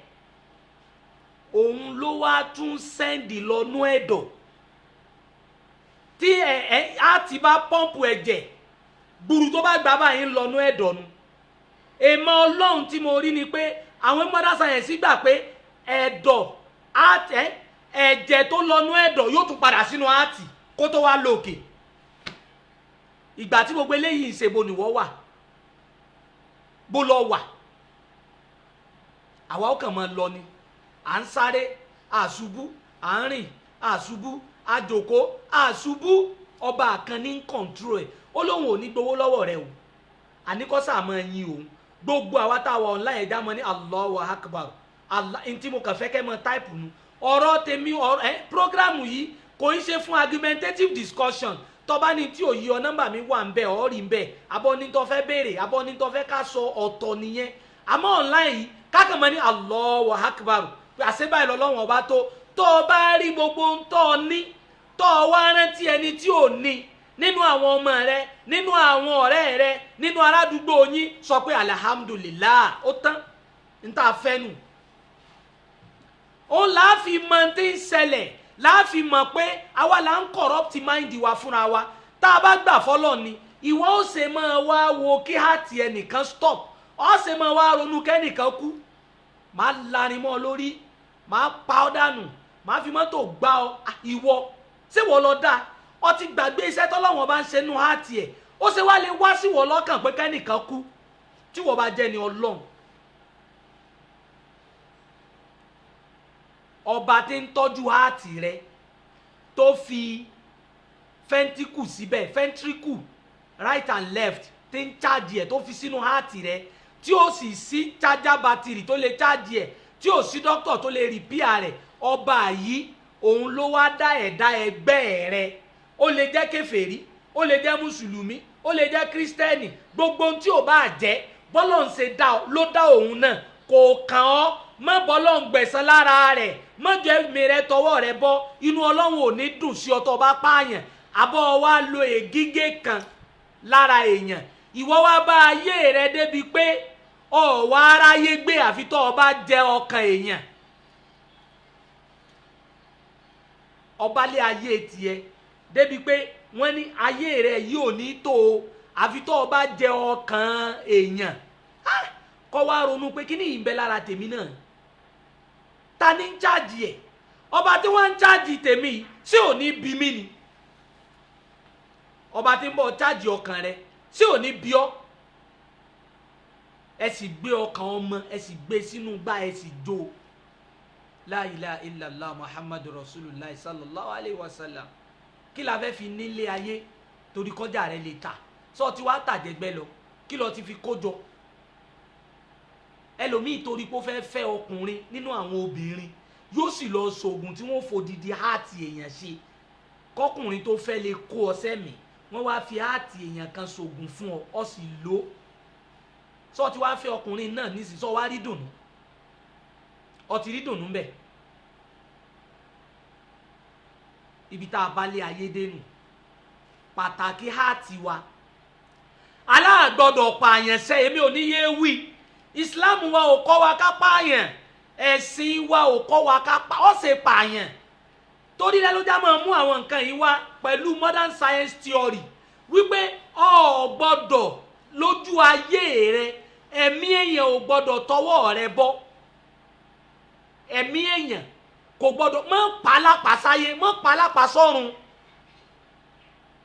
òun ló wá tún sẹ́ndì lọ́nú ẹ̀dọ̀ tí á ti bá pọ́ǹpù ẹ̀jẹ̀ gbùrù tó bá gbà báyìí ń lọ́nú ẹ̀dọ̀ nu èèmọ̀ ọlọ́run tí mo rí ni pé àwọn modern science gbà pé ẹ̀dọ̀ ẹ̀jẹ̀ tó lọ́nú ẹ̀dọ̀ yóò tún padà sínú ààtì kó tó wá lókè ìgbà tí gbogbo eléyìí ń ṣe bo nìwọ́ wà bó lọ wà àwa ó kàn máa lọ ni à ń sáré àṣubú à ń rìn àṣubú àjòkó àṣubú ọba àkàn ní kọ̀ǹtúrò ẹ̀ ó lóun ò ní gbowó lọ́wọ́ rẹ o àníkọ́sà máa yin òun gbogbo àwa tá a wà online ẹ̀dá mọ́ ní Allahu Akbar Allah ntí mo kàn fẹ́ kẹ́ mọ táìpù nu ọ̀rọ̀ tèmi prógrámù yìí kò ń ṣe fún argumentative discussion tọ́ba ní tí ò yí ọ nọ́mbà mi wà ń bẹ̀ ọ́ rí ń bẹ̀ abọ́ ní tó fẹ́ béèrè abọ́ ní tó fẹ́ ká sọ ọ̀tọ̀ nìyẹn àmọ́ online yìí kákan mọ́ ní Allahu Akbar àṣebáyé lọ́lọ́wọ́n ọba tó o bá rí gbogbo ń tọ́ ọ ní tọ́ ọ wá rántí ẹni tí ò ní nínú àwọn ọmọ rẹ nínú àwọn ọ̀rẹ́ rẹ nínú aládùúgbò yín sọ pé alihamudulilayi ó tán ń tà fẹ́nu ó láàfin mọ tí ń ṣẹlẹ̀ láàfin mọ̀ pé àwa là ń corrupt mind wa fúnra wa tá a bá gbà fọlọ́ ni ìwọ ó ṣe máa wá wo kí hàtì ẹnìkan stop ó ṣe máa wá ronú kẹ́nìkan kú máa larin mọ́ ọ lórí máa pa ọ́ dànù máa fi mọ́tò gbá ọ ìwọ ṣé wọ́n lọ dáa ọ ti gbàgbé iṣẹ́ tọ́lọ́wọ́n bá ń ṣe nú hàtì ẹ̀ ó ṣe wá lè wá sí wọ́n lọ́kàn pé kẹ́nìkan kú tí wọ́n bá jẹ́ ni Ọlọ́run ọba tí ń tọ́jú hàtì rẹ tó fi fẹ́ntíkù síbẹ̀ fẹ́ntíríkù right and left tí ń chájì ẹ̀ tó fi sínú hàtì rẹ tí ó sì sí chájà bátìrì tó lè chájì ẹ̀ tí ó sí dókítà tó lè rìpíà rẹ̀ ọba yìí òun ló wá dá ẹ̀dá ẹgbẹ́ rẹ̀ ó lè jẹ́ kèfèrí ó lè jẹ́ mùsùlùmí ó lè jẹ́ kírísítẹ́nì gbogbo ohun tí ò bá jẹ́ bọ́lọ̀ ń ṣe dá ló dá òun náà kò kàn ọ́ mọ́ bọ́lọ̀ ń gbẹ̀san lára rẹ̀ mọ́ jẹ́ mi rẹ tọwọ́ rẹ bọ́ inú Ọlọ́run ò ní dùn sí ọ tó bá pààyàn àbọ̀ wa lo ègígé kan lára èèyàn ìwọ wá bá ayé rẹ débi pé ọ wá aráyé gbé àfi tó o bá jẹ ọkàn èèyàn ọba lé ayé tiẹ̀ débi pé wọ́n ní ayé rẹ yìí ò ní tó o àfi tó o bá jẹ ọkàn èèyàn kọ́ wá ronú pé kí ni ìbẹ́ lára tèmi náà ta ní ń chájì ẹ̀ ọba tí wọ́n ń chájì tèmi ṣé ò ní bí mí ni ọba tí ń bọ̀ chájì ọkàn rẹ ṣé ò ní bí ọ́ ẹ sì gbé ọkàn ọmọ ẹ sì gbé sínú gbá ẹ sì jó la ilaha illallah muhammadu rasulullah sallallahu alayhi wa sallam kí la fẹ́ fi nílé ayé torí kọjá rẹ lè ta sọ ti wá tàjẹgbẹ́ lọ kí lọ ti fi kójọ ẹlòmíì torí pé ó fẹ́ fẹ́ ọkùnrin nínú àwọn obìnrin yóò sì lọ sògùn tí wọ́n fòdìdí háàtì èèyàn ṣe kọkùnrin tó fẹ́ lè kó ọ sẹ́mi wọ́n wá fi háàtì èèyàn kan sògùn fún ọ ọ sì lò sọ ti wá fẹ́ ọkùnrin náà nísìsiyìí sọ wá rí dùnú ọ ti rí dùnú bẹ́ẹ̀ ibi tá a bá lé ayé dénú pàtàkì háàtì wa aláàgbọ́dọ̀ pààyàn sẹ́ èmi ò ní yé wí Islam wa ò kọ́ wa ká pààyàn ẹ̀sìn wa ò kọ́ wa ká ọ́ ṣe pààyàn torí rẹ ló já máa mú àwọn nǹkan yìí wá pẹ̀lú modern science theory wípé o gbọ́dọ̀ lójú ayé rẹ ẹ̀mí èèyàn ò gbọ́dọ̀ tọwọ́ rẹ bọ́ ẹ̀mí èèyàn kò gbọ́dọ̀ mọ́ pàlápàá sáyé mọ́ pàlápàá sọ́run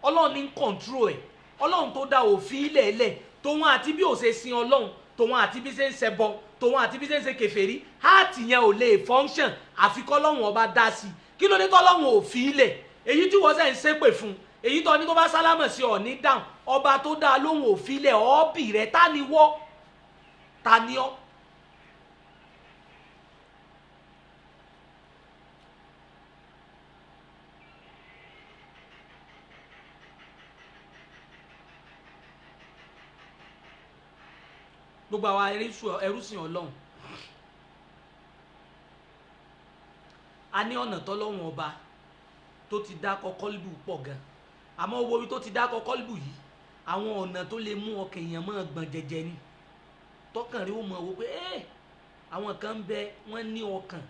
ọlọ́run ní kọ̀ǹtúrò ẹ̀ ọlọ́run tó dá òfin ilẹ̀ ẹlẹ̀ tòun àti bí ó ṣe sin ọlọ́run tòun àti bí ṣe ń ṣẹbọ tòun àti bí ṣe ń ṣe kèfèrí háàtì yẹn ò lè function àfi kọ́lọ́run ọba dá sí kí ló dé tọ́lọ́run ò fi ilẹ̀ èyí tí wọ́n ṣe ń ṣépè fún èyí tó ní tó bá sálámọ̀ sí ọ ní dáhùn ọba tó dá lóhùn ò fi ilẹ̀ ọ́ọ́bì rẹ̀ ta ni wọ́ ta ni ọ́. gbogbo àwa ẹrúsìn ọlọ́run a ní ọ̀nà tọ́lọ́run ọba tó ti dákọ̀ kọ́líbù pọ̀ gan àmọ́ owó orí tó ti dákọ̀ kọ́líbù yìí àwọn ọ̀nà tó lè mú ọkàn èèyàn máa gbọ̀n jẹjẹ ni tọkàn rí ó mọ̀ wò pé àwọn kan ń bẹ wọ́n ní ọkàn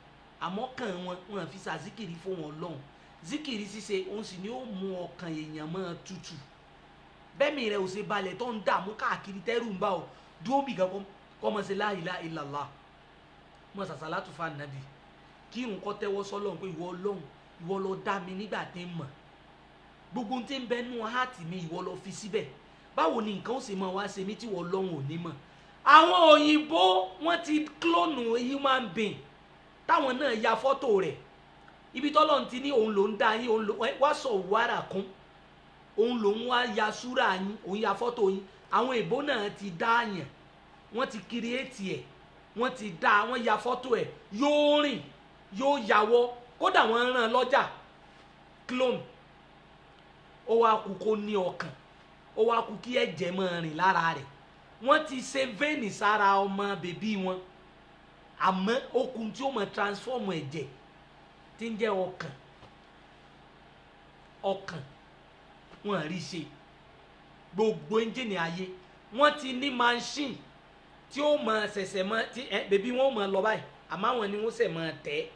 àmọ́ kàn wọn fi sàzíkìrì fún wọn lọ́hùn zíkìrì ṣíṣe òun sì ni ó mú ọkàn èèyàn máa tutù bẹ́ẹ̀mì rẹ̀ ò ṣe balẹ̀ tó ń dààmú káàkiri tẹ́rù ń bá ọ dúró bì kan kọ́ mọ̀ sí la ilaha illallah mọ̀ sàṣàlátù fún ànábì kí nǹkan tẹ́wọ́ sọ́lọ́run pé ìwọ ọlọ́run ìwọ ló dá mi nígbà tí ń mọ̀ gbogbo tí ń bẹ nú háàtì mi ìwọ ló fi síbẹ̀ báwo ni nǹkan ó sì máa wá ṣe mí tí ìwọ ọlọ́run ò ní mọ̀ àwọn òyìnbó wọ́n ti klónù human being táwọn náà ya fọ́tò rẹ̀ ibi tọ́lọ́run ti ní òun ló ń dá yín òun ló wá sọ wàrà kún òun lòun wá ya súrà yín òun ya fọ́tò yín àwọn ìbò náà ti dá yàn wọ́n ti kírèétì ẹ̀ wọ́n ti dá wọ́n ya fọ́tò ẹ̀ yóò rìn yóò yàwọ́ kódà wọ́n rán lọ́jà clone ó wá kú kó ní ọkàn ó wá kú kí ẹ̀jẹ̀ máa rìn lára rẹ̀ wọ́n ti ṣe vein sára ọmọ bèbí wọn àmọ́ okùn tí ó máa transform ẹ̀jẹ̀ tí ń jẹ́ ọkàn wọ́n rí ṣe gbogbo ẹ́ńjìnì ayé wọ́n ti ní machine tí ó máa ṣẹ̀ṣẹ̀ mọ́ tí bèbí wọn ó máa lọ báyìí àmọ́ àwọn ni wọ́n ṣẹ̀ máa tẹ̀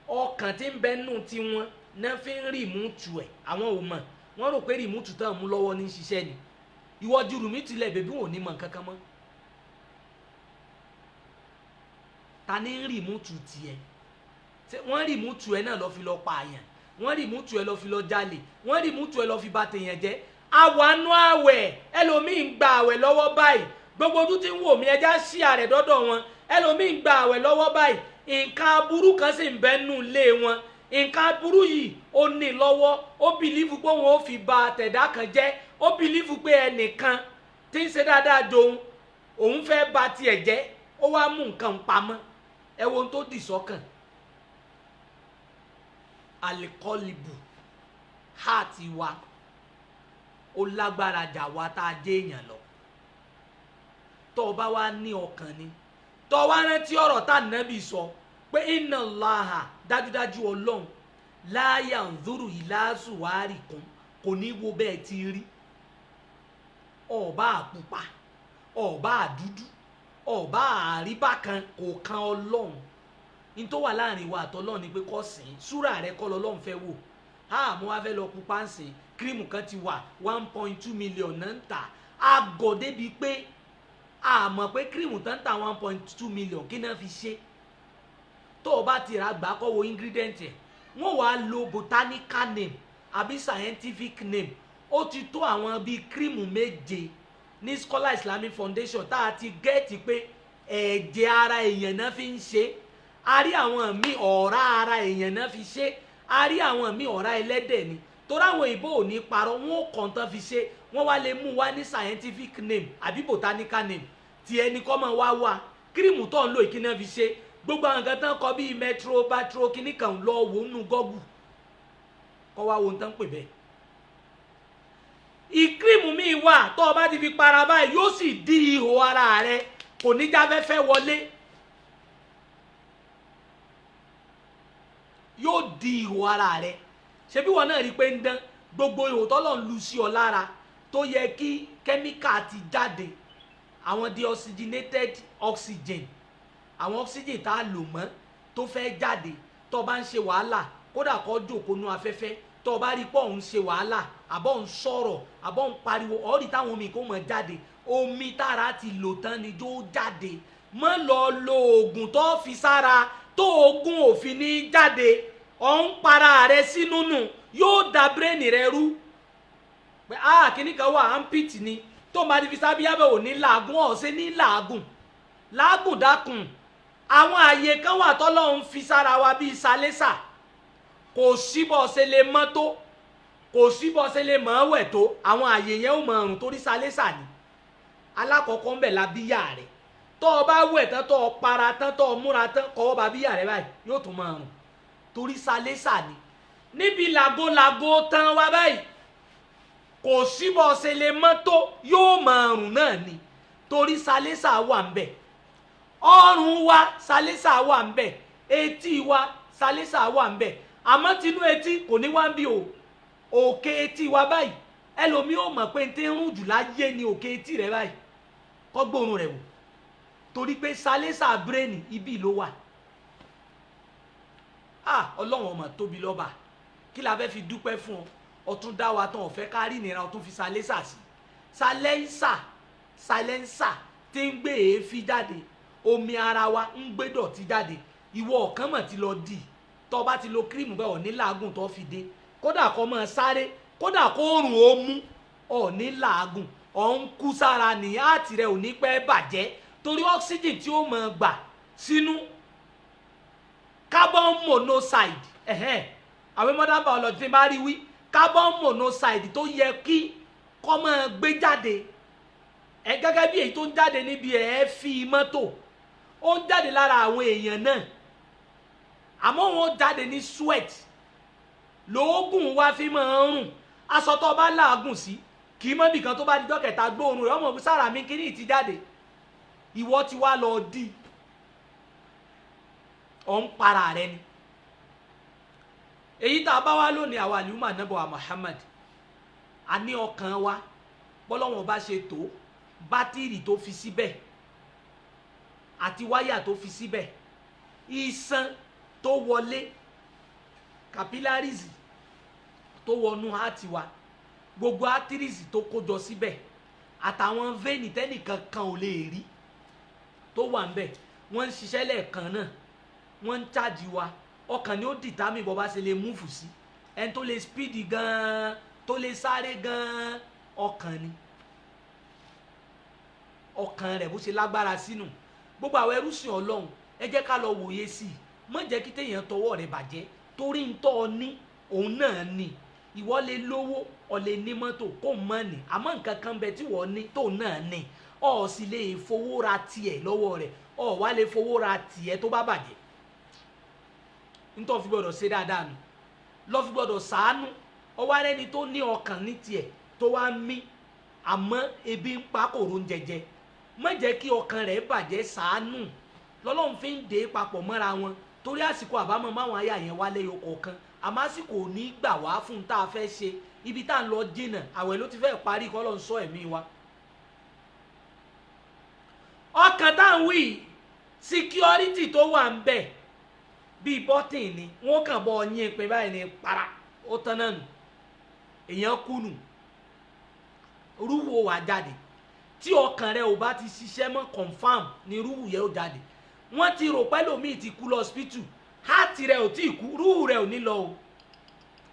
ọkàn tí ń bẹ nù tí wọ́n náà fi ń rìmúùtù ẹ̀ àwọn ò mọ̀ wọ́n rò pé rìmúùtù tán mú lọ́wọ́ ní ṣiṣẹ́ ni ìwọ jùrù mí tilẹ̀ bèbí wọn ò ní mọ̀ kankan mọ́ ta ní rìmúùtù tiẹ̀ wọ́n rìmúùtù ẹ̀ náà lọ́ fi lọ pààyàn wọ́n rìmúùtù ẹ̀ lọ́ fi lọ jalè wọ́n rìmúùtù ẹ̀ lọ́ fi bà tèèyàn jẹ́ àwọnú àwẹ̀ ẹlòmíín gba àwẹ̀ lọ́wọ́ báyìí gbogbo ojú tí ń wò mí ẹja sí àrẹ̀ dọ́dọ̀ wọn ẹlòmíín gba àwẹ̀ lọ́wọ́ báyìí nǹkan aburú kan sì ń bẹ nù lé wọn nǹkan aburú yìí ó ní lọ́wọ́ ó bìlífù pé òun ó fi ba tẹ̀dá kan jẹ́ ó bìlífù pé ẹnìkan tí ń ṣe dáadáa jòun òun fẹ́ ba tiẹ̀ jẹ́ ó wá mú nǹkan pamọ́ ẹ wo ohun tó dì sọ́kàn alikọ́lìbù háàtì wa ó lágbára jà wá tá a jẹ́ èèyàn lọ tó o bá wá ní ọkàn ni tó o wá rántí ọ̀rọ̀ tá Nábì sọ pé inna Allaha dájúdájú ọlọ́run la yanzuru ila suwarikum kò ní wo bẹ́ẹ̀ ti rí ọba àpupa ọba àdúdú ọba àríbákan kò kan ọlọ́run ní tó wà láàrin wa àtọ́lọ́run ni pé kó sìn súrà rẹ kọ́ lọ́lọ́run fẹ́ wò mo wá fẹ́ lọ pupa ń sìn kírímù kan ti wà 1.2 million náà ń tà àgọ́ débi pé a mọ̀ pé cream tán ta 1.2 million kí náà fi ṣe tó o bá ti ra gbà kọ́ wo ingredient ẹ̀ wọ́n wá lo botanical name àbí scientific name ó ti tó àwọn bíi cream méje ní Scholar Islamic Foundation tá a ti gẹ́ẹ̀tì pé ẹ̀jẹ̀ ara èèyàn náà fi ń ṣe a rí àwọn míì ọ̀rá ara èèyàn náà fi ṣe a rí àwọn míì ọ̀rá ẹlẹ́dẹ̀ ni torí àwọn ìbò ò ní parọ́ wọn ò kàn tán fi ṣe wọ́n wá lè mú wá ní scientific name àbí botanical name tí ẹni kọ́ mọ̀ wá kírímù tó ń lò ìkíná fi ṣe gbogbo àwọn nǹkan tán kọ bíi metro batro kíní kan lọ wò nínú gọ́gù kọ́ wá wo ń tán pè bẹ́ẹ̀. ìkírímù míì wà tó o bá ti fi para báyìí yóò sì dí ihò ara rẹ kò ní jáfẹ́fẹ́ wọlé yóò di ihò ara rẹ ṣebí wọn náà rí i pé ń dán gbogbo ihò tọ́lọ̀ ń lu sí ọ lára tó yẹ kí kẹ́míkà ti jáde àwọn deoxygenated oxygen àwọn oxygen tá a lò mọ́ tó fẹ́ jáde tó o bá ń ṣe wàhálà kódà kó jókòó nú afẹ́fẹ́ tó o bá rí pọ̀ ń ṣe wàhálà àbọ̀ ń sọ̀rọ̀ àbọ̀ ń pariwo ọ̀rí táwọn omi kò mọ̀ jáde omi tára ti lò tán ni jó jáde mọ́ lọ lo oògùn tó fi sára tó oògùn òfin ní jáde ọ̀ ń para rẹ sínú nù yóò da bírèènì rẹ rú pé kíní kan wà ampit ni tó máa di fi sábíyábẹ̀ ò ní làágùn ọ̀sẹ̀ ní làágùn dákun àwọn àyè kan wà tọ́lọ́run fi sára wa bíi sálẹ́sà kò síbọ̀ ṣe lè mọ́ tó kò síbọ̀ ṣe lè mọ́ wẹ̀ tó àwọn àyè yẹn ò mọ̀ ọ̀rùn torí sálẹ́sà ni alákọ̀ọ́kọ́ ń bẹ̀ lábíyà rẹ̀ tó o bá wẹ̀ tán tó o para tán tó o múra tán kọ́ bá bíyà rẹ̀ báyìí yóò tún mọ̀ ọ̀rùn torí sálẹ́sà ni níbi làgòlàgò tán wa báyìí kò síbọ̀ ṣe lè mọ́ tó yóò mọ̀ ọ̀rùn náà ni torí sálẹ́sà wà ń bẹ̀ ọrùn wa sálẹ́sà wà ń bẹ̀ etí wa sálẹ́sà wà ń bẹ̀ àmọ́ tinú etí kò ní wá ń bí o òkè etí wa báyìí ẹlòmíì ò mọ̀ pé n ti ń rún jù láyé ni òkè etí rẹ báyìí kọ́ gbóòórùn rẹ̀ wò torí pé sálẹ́sà bírèènì ibi ló wà ọlọ́run ọmọ tóbi lọ́ba kí la fẹ́ fi dúpẹ́ fún ọ ọtún dá wa tán ọ̀fẹ́ kárí ìnira ọtún fi sálẹ́sà sí sálẹ́nsà tí ń gbé èéfín jáde omi ara wa ń gbé dọ̀tí jáde ìwọ ọ̀kan mọ̀ ti lọ dì tó bá ti lo kírímù bẹ́ẹ̀ ọ̀ ní làágùn tó fi dé kódà kó máa sáré kódà kó rùn ó mú ọ̀ ní làágùn ọ̀ ń kú sára ní àti rẹ̀ ò ní pẹ́ bàjẹ́ torí oxygen tí ó máa gbà sínú carbon monoxide àwọn modern biology bá rí wí carbon monoxide tó yẹ kí kó máa gbé jáde gẹ́gẹ́ bí èyí tó ń jáde níbi ẹ̀ẹ́fì mọ́tò ó ń jáde lára àwọn èèyàn náà àmọ́ wọn jáde ní sweat lóògùn wa fi máa ń rùn aṣọ tó bá láàgùn sí kì í mọ́ nìkan tó bá dijọ́ kẹta gbóòórùn rẹ̀ ọmọ sára mi kí ní ìtì jáde ìwọ ti wá lọ dì ọ̀ ń para rẹ ni èyí tá a bá wá lónìí àwa àlùmọ́ ànábọ̀ Muhammad a ní ọkàn wa bọ́lọ́wọ́n bá ṣe tó bátìrì tó fi síbẹ̀ àti wáyà tó fi síbẹ̀ iṣan tó wọlé capillaries tó wọnú àti wa gbogbo arteries tó kójọ síbẹ̀ àtàwọn vein tẹ́nìkan kan ò lè rí tó wà ńbẹ̀ wọ́n ń ṣiṣẹ́ lẹ́ẹ̀kan náà wọ́n ń chájì wa ọkàn ni ó dìtámì bọ́ bá ṣe lè múfù sí ẹni tó lè speed gan-an tó lè sáré gan-an ọkàn ni ọkàn rẹ̀ bó ṣe lágbára sínú gbogbo àwọn ẹrúsìn Ọlọ́run ẹ jẹ́ ká lọ wòye sí i má jẹ́ kí téèyàn tọwọ́ rẹ̀ bàjẹ́ torí ń tọ́ ọ ní òun náà ní ìwọ lè lówó ọ lè ní mọ́tò kó mọ́ ni àmọ́ nǹkan kan bẹ tí wọ́n ní tó náà ní ọ sì lè fowó ra tiẹ̀ lọ́wọ́ rẹ̀ ọ wá lè fowó ra tiẹ̀ tó bá bàjẹ́ nítorí fi gbọ́dọ̀ ṣe dáadáa nù lọ́ fi gbọ́dọ̀ ṣàánú ọwọ́ arẹ́ni tó ní ọkàn ní tiẹ̀ tó wá ń mí àmọ́ ebi ń pa kòrò ń jẹjẹ má jẹ́ kí ọkàn rẹ̀ bàjẹ́ ṣàánú lọ́lọ́run fi ń dé papọ̀ mọ́ra wọn torí àsìkò àbámọ̀ máwọn àyà yẹn wálé ọkọ̀ọ̀kan àmọ́ àsìkò ò ní gbà wá fún un tá a fẹ́ ṣe ibi tá à ń lọ jìnnà àwẹ̀ ló ti fẹ́ parí kọ́ lọ́n sọ ẹ̀mí wa. ọkàn tá à ń wí security tó wà ń bẹ̀ bíi bọ́tìn ni wọ́n kàn bọ́ ọyìn pé báyìí ni para ó tán náà nù èèyàn kú nù rúwo wà jáde tí ọkàn rẹ ò bá ti ṣiṣẹ́ mọ́ confam ni rúhù yẹn ó jáde. Wọ́n ti rò pé lómi ti kú lọ hospital, heart rẹ ò tí ì kú, rúhù rẹ ò ní lọ o,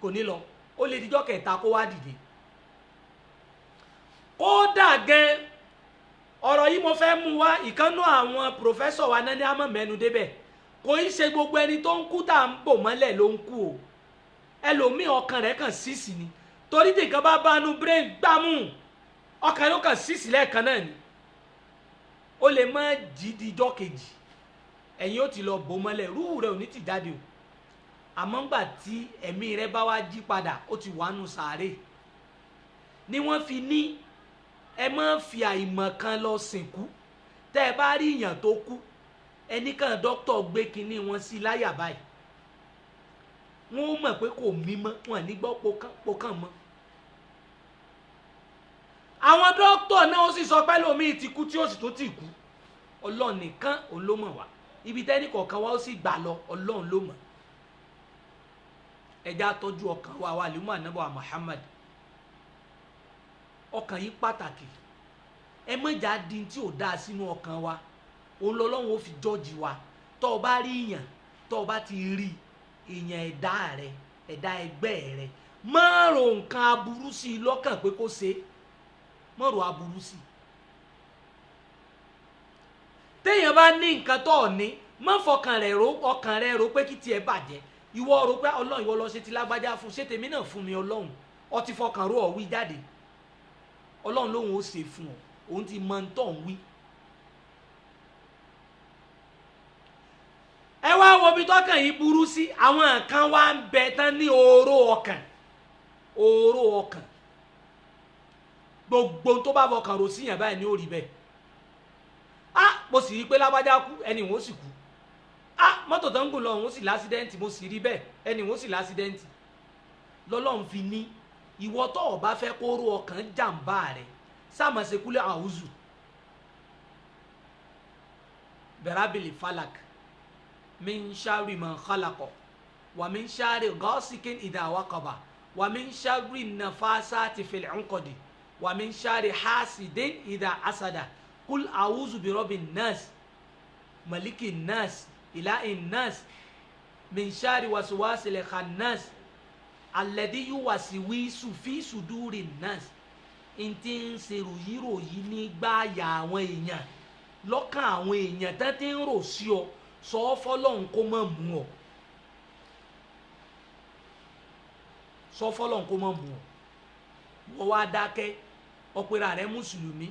kò ní lọ, ó lè dijọ́ kẹta kó wá dìde. Kódà gan ọ̀rọ̀ yìí mo fẹ́ mú wá, ìkànnú àwọn pòfẹ́sọ̀ wa náà ní àmọ́ mẹ́nu débẹ̀, kò í ṣe gbogbo ẹni tó ń kú tá à ń bò mọ́lẹ̀ ló ń kú o, ẹlòmíì ọkàn rẹ̀ kàn sísì ni, torí tí nǹkan bá bánú brain gbámú ọkàn rẹ̀ ó kàn sísì lẹ́ẹ̀kan náà ni, ó lè má jí dijọ́ kejì, ẹ̀yin ó ti lọ bò mọ́lẹ̀, rúhù rẹ̀ ò ní ti jáde o, àmọ́ ńgbà tí ẹ̀mí rẹ̀ bá wá jí padà ó ti wà nù sàárè. Ni wọ́n fi ní ẹ má fi àìmọ̀ kan lọ sìnkú, tẹ́ ẹ bá rí èèyàn tó kú ẹnìkan dókítà gbé kinní wọn sí láyà báyìí, wọ́n ó mọ̀ pé kò mí mọ́, wọn ní gbọ́ pokàn mọ́. Àwọn dókítà náà ó sì sọ pé lómi ti kú tí ó sì tó ti kú, Ọlọ́run nìkan òun ló mọ̀ wá, ibi tẹ́nì kọ̀ọ̀kan wá ó sì gbà lọ Ọlọ́run ló mọ̀. Ẹ jẹ́ á tọ́jú ọkàn wa wà lùmọ̀ ànábọ̀ Muhammad, ọkàn yìí pàtàkì, ẹ mọ̀jà di tí ò dáa sínú ọkàn wa, òun lọ́lọ́run ó fi jọ́ọ̀jì wa. Tọ́ ọ bá rí èèyàn, tọ́ ọ bá ti rí èèyàn ẹ̀dá rẹ, ẹ̀dá ẹgbẹ́ rẹ, má rò nǹkan aburú sí i lọ́kàn pé kó ṣe, má rò aburú sí i. Téèyàn bá ní nǹkan tó ọ̀ ní, má fọkàn rẹ̀ rò, ọkàn rẹ̀ rò pé kí tiẹ̀ bàjẹ́, ìwọ rò pé Ọlọ́run ìwọ lọ ṣe ti lágbájá fún, ṣé tèmi náà fún mi Ọlọ́run, ọ ti fọkàn rò ọ̀ wí jáde, Ọlọ́run lóhun ó ṣe fún ọ, òun ti mọ ntọ́ ń wí. Ẹ wá wo bí tọ́kàn yìí burú sí, àwọn kan wá ń bẹ tán ní oró ọkàn, oró ọkàn, gbogbo tó bá fọkàn rò síyàn báyìí ni ó rí bẹ́ẹ̀. Mo sì rí pé lágbájá kú, ẹni wọ́n sì kú, mọ́tò tó ń gùn lọ òun sì lásídẹ́ǹtì, mo sì rí bẹ́ẹ̀, ẹni wọ́n sì lásídẹ́ǹtì. Lọ́lọ́run fi ní ìwọ tó o bá fẹ́ kó ró ọkàn jàǹbá rẹ̀, sáàmà ṣe kúlẹ̀ àwùzù bẹ̀rábìlì falak min sharri man khalaqa wa min sharri ghasikin idha waqaba wa min sharri nafasati fil uqadi wa min sharri hasidin idha asada kul a'udhu bi rabbin nas malikin nas ilahin nas min sharri waswasil khannas alladhi yuwaswisu fi sudurin nas. Ntí ń ṣe ròyìnròyìn nígbà ya àwọn èèyàn, lọ́kàn àwọn èèyàn tán tí ń rò sí ọ, sọ ọ́ fọ́lọ́hun kó má mú ọ, sọ fọ́lọ́hun kó má mú ọ. Wọ́n wá dákẹ́, ọ̀pẹ̀rẹ̀ rẹ̀ mùsùlùmí,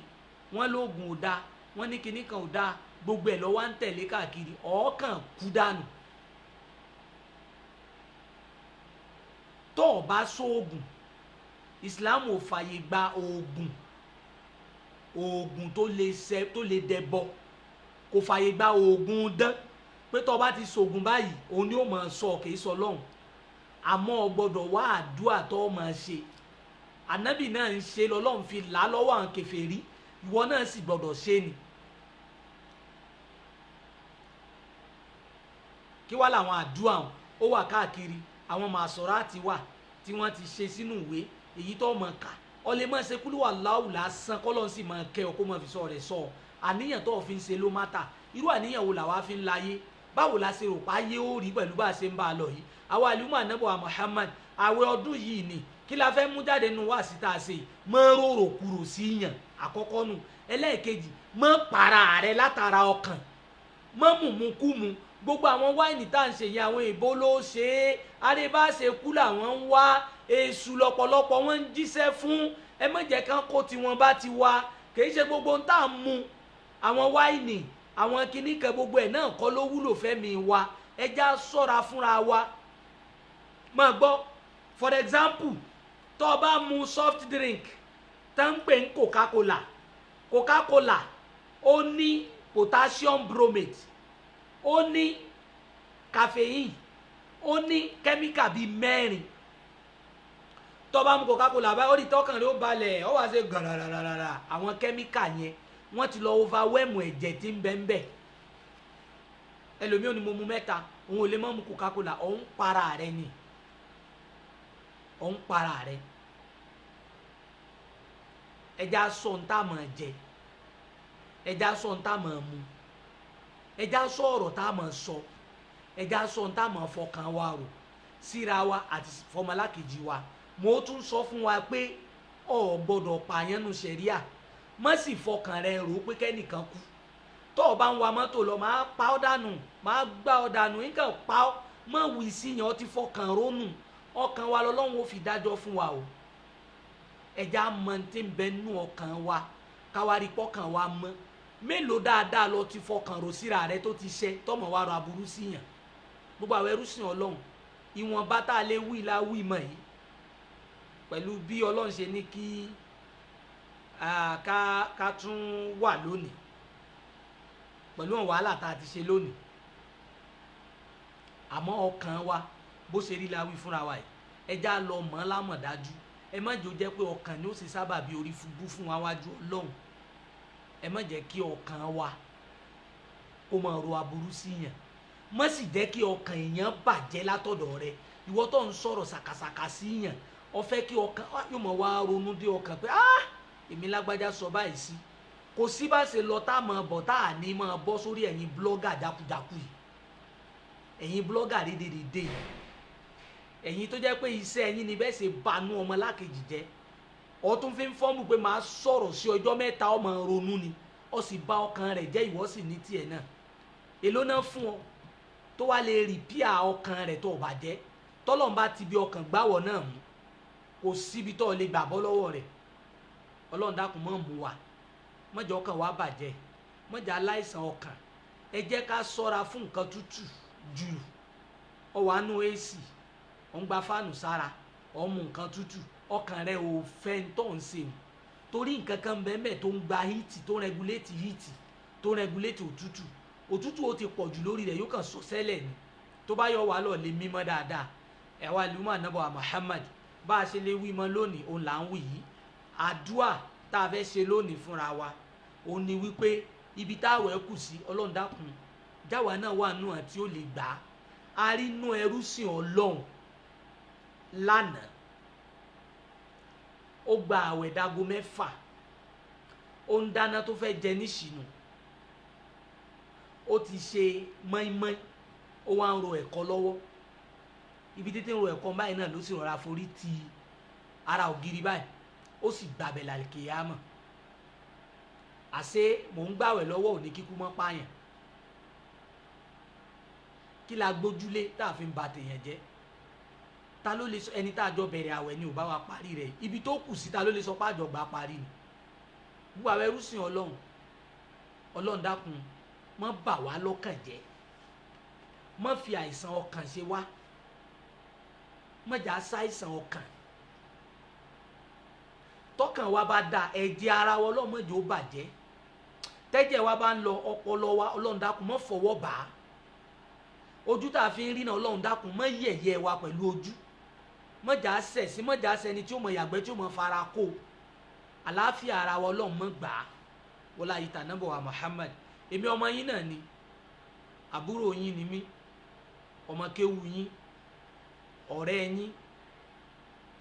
wọ́n lóògùn ò dáa, wọ́n ní kinní kan ò dáa, gbogbo ẹ̀ lọ́wọ́ ń tẹ̀lé káàkiri, ọ̀ọ́kàn kú dànù. Tó o bá sóògùn, Islam ò fàyè gba oògùn tó lè dẹbọ, kò fàyè gba oògùn dán, pé tó o bá ti sògùn báyìí òun ni ó máa sọ kì í sọ lọ́hùn, àmọ́ o gbọ́dọ̀ wá àdúrà tó o máa ṣe. Ànábì náà ń ṣe lọ́lọ́run fi là lọ́wọ́ àwọn kèfèrí, ìwọ náà sì gbọ́dọ̀ ṣe ni. Kí wá làwọn àdúrà ó wà káàkiri, àwọn màsọ̀ráàtì wà tí wọ́n ti ṣe sínú ìwé, èyí tó mọ̀ ká ọ lè máa ṣe kúlú wà láwù lásán kọ́lọ́ sì máa kẹ́ ọ kó máa fi sọ rẹ̀ sọ àníyàn tó fi ń ṣe ló má ta. Irú àníyàn wo làwa fi ń láyé, báwo la ṣe rò pa ayé ó rí pẹ̀lú bá a ṣe ń bá a lọ yìí. Àwa àlùmọ́ ànábọ̀ Muhammad àwẹ̀ ọdún yìí ni kí la fẹ́ mú jáde nu wá sí tá a ṣe, mọ́ rorò kúrò sí yàn àkọ́kọ́ nù. Ẹlẹ́ẹ̀kejì, mọ́ para rẹ látara ọkàn, mọ́ mùmúkúmu. Gbogbo àwọn wáìnì tá à ń ṣe yẹn àwọn èèbó ló ṣe é, àrèbá ṣe kú làwọn ń wá, èṣù lọ́pọ̀lọpọ̀ wọn ń jíṣẹ́ fún, ẹ má jẹ́ kán kó tiwọn bá ti wá, kì í ṣe gbogbo ń tà ń mu àwọn wáìnì àwọn kinní kan gbogbo ẹ̀ náà kọ́ ló wúlò fẹ́mi wa, ẹ já ṣọ́ra fúnra wa. Má gbọ́, for example, tó o bá mu soft drink tá ń pè ní Coca-Cola ó ní potassium bromate, ó ní caffeine, ó ní kẹ́míkà bíi mẹ́rin. Tó bá mu Coca-Cola báyìí ó rí tọ́kàn rẹ̀ ó balẹ̀, ó wá ṣe gàràràràrà, àwọn kẹ́míkà yẹn wọ́n ti lọ overwhelm ẹ̀jẹ̀ tí ń bẹ ń bẹ. Ẹlòmíì ò ní mo mu mẹ́ta, òun ò lè má mu Coca-Cola, òun para rẹ̀ ni, òun para rẹ̀. Ẹja sọ ń tà mọ̀ jẹ, ẹja sọ ń tà mọ̀ mu ẹja sọ ọ̀rọ̀ tá a mọ̀ sọ ẹja sọ ń tà mọ̀ fọkàn wa rò síra wa àti fọmọlákejì wa mo tún sọ fún wa pé o gbọ́dọ̀ pààyàn nu ṣẹ̀ríà má sì fọkàn rẹ rò pé kẹ́nìkan kú tó o bá ń wa mọ́tò lọ máa pa ọ́ dànù máa gbá ọ dànù nǹkan pa ọ́ má wí sí yẹn ọ ti fọkàn rónù ọkàn wa lọ́lọ́run ó fi dájọ́ fún wa o ẹja mọ tí ń bẹ nú ọkàn wa káwárí pọ́kàn wa mọ́ mélòó dáadáa lọ ti fọkàn rò síra rẹ tó ti ṣẹ tọmọ wa rọ aburú sí yàn gbogbo àwọn ẹrú sìn Ọlọ́run ìwọ̀nba tá a lè wí la wí mọ̀ yìí pẹ̀lú bí Ọlọ́run ṣe ní kí ká tún wà lónìí pẹ̀lú àwọn wàhálà tá a ti ṣe lónìí àmọ́ ọkàn wa bó ṣe rí la wí fúnra wa yìí ẹja lọ mọ́ lámọ̀dájú ẹ má jẹ́ ó jẹ́ pé ọkàn ni ó sì sábà bí orí fúbú fún wa wájú Ọlọ́run ẹ má jẹ́ kí ọkàn wa kó máa ro aburú sí yàn má sì jẹ́ kí ọkàn èèyàn bàjẹ́ látọ̀dọ̀ rẹ ìwọ tó ń sọ̀rọ̀ sàkàsàkà sí yàn ó fẹ́ kí ọkàn yóò mọ̀ wá ronú dé ọkàn pé èmi lágbájá sọ báyìí sí kò sí bá ṣe lọ tá a máa bọ̀ tá a ní máa bọ́ sórí ẹ̀yin blọ́gà jákujáku yìí ẹ̀yin blọ́gà rédèrèdè yìí ẹ̀yin tó jẹ́ pé iṣẹ́ ẹ̀yin ni bẹ́ẹ̀ ṣe banú ọmọ lákejì jẹ́ ọ tún fi ń fọ́ọ̀mù pé máa sọ̀rọ̀ sí ọjọ́ mẹ́ta ọmọ ronú ni ọ sì bà ọkàn rẹ̀ jẹ́ ìwọ sì ní tiẹ̀ náà èló náà fún ọ tó wá lè rìpíà ọkàn rẹ̀ tó bàjẹ́ tọ́lọ́n bá ti bí ọkàn gbáwọ̀ náà mú kò síbi tó lè gbàbọ́ lọ́wọ́ rẹ̀ Ọlọ́run dákun mọ́ mú wa mọ́jà ọkàn wa bàjẹ́ mọ́jà aláìsàn ọkàn ẹ jẹ́ ká sọ́ra fún nǹkan tútù jù ọwọ́ àánú AC ọ̀ ń gba fáànù sára ọ̀ ń mu nǹkan tútù ọkàn rẹ ò fẹ́ ń tọ̀ ń ṣe torí nǹkan kan bẹ́ẹ̀ tó ń gba híìtì tó ń rẹguléètì híìtì tó ń rẹguléètì òtútù ó ti pọ̀ jù lórí rẹ̀ yóò kàn sọ sẹ́lẹ̀ ni tó bá yọ wà lọ lè mímọ́ dáadáa ẹ̀wà lùmọ̀ ànábọ̀ Muhammad bá a ṣe lè wí mọ́ lónìí òun là ń wí yìí àdúà tá a fẹ́ ṣe lónìí fúnra wa òun ni wípé ibi táwọ̀ ẹ kù sí Ọlọ́run dákun jáwa náà wà nù àti ó lè gbà á rí nù ẹrú sìn Ọlọ́run lánàá ó gba àwẹ̀ dago 6 ó ń dáná tó fẹ́ jẹ níṣìnú ó ti ṣe mọ́ínmọ́ín ó wá ń ro ẹ̀kọ́ lọ́wọ́ ibi títí ń ro ẹ̀kọ́ báyìí náà ló sì rọra forí ti ara ògiri báyìí ó sì gbàbẹ̀ làlìkèyàmọ̀ àṣé mò ń gbàwẹ̀ lọ́wọ́ òní kíkú mọ́ pààyàn kí la gbójúlé tá a fi ń ba tèèyàn jẹ́ ta ló lè sọ ẹni tá a jọ bẹ̀rẹ̀ àwẹ̀ ni ò bá wa parí rẹ̀ ibi tó kù sí ta ló lè sọ pé àjọ gbà parí ni gbogbo àwọn ẹrú sìn Ọlọ́run dákun má bà wá lọ́kàn jẹ́ má fi àìsàn ọkàn ṣe wá má jà ṣàìsàn ọkàn tọkàn wa bá da ẹ̀jẹ̀ ara wa Ọlọ́run má jẹ́ ó bàjẹ́ tẹ́jẹ̀ wa bá ń lọ ọpọlọ wa Ọlọ́run dákun má fọwọ́ bà á ojú tá a fi ń rí náà Ọlọ́run dákun má yẹ̀yẹ́ wa pẹ̀lú ojú má jà sẹ̀sí má jà sẹni tí ó mọ yàgbẹ́ tí ó mọ fara kó àlàáfíà ara wa Ọlọ́run má gbà á wọlá yìí tà nàbọ̀ wa Muhammad èmi ọmọ yín náà ni àbúrò yín ni mí ọmọ kéwu yín ọ̀rẹ́ yín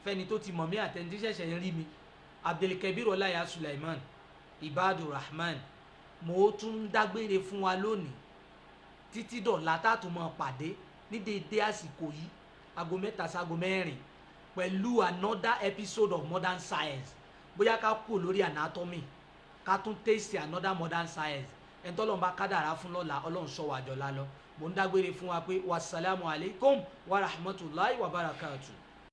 fẹ́ni tó ti mọ̀ mí àtẹni tí ṣẹ̀ṣẹ̀ ń rí mi Abdulkabir Ọláìyá Sulaiman Ibadur Rahman mo tún dágbére fún wa lónìí títí dọ̀la tààtù mọ́ pàdé ní dédé àsìkò yìí aago 3 sí aago 4 pẹ̀lú another episode of Modern Science bóyá ká kú lórí anatomy ká tún taste another Modern Science ẹni tọ́lọ́run bá kádàrá fún lọ́la Ọlọ́run sọ wàjọ́ lálọ́ mo ń dágbére fún wa pé wasalaamu alaykum wa rahmatulahi wa barakatuh.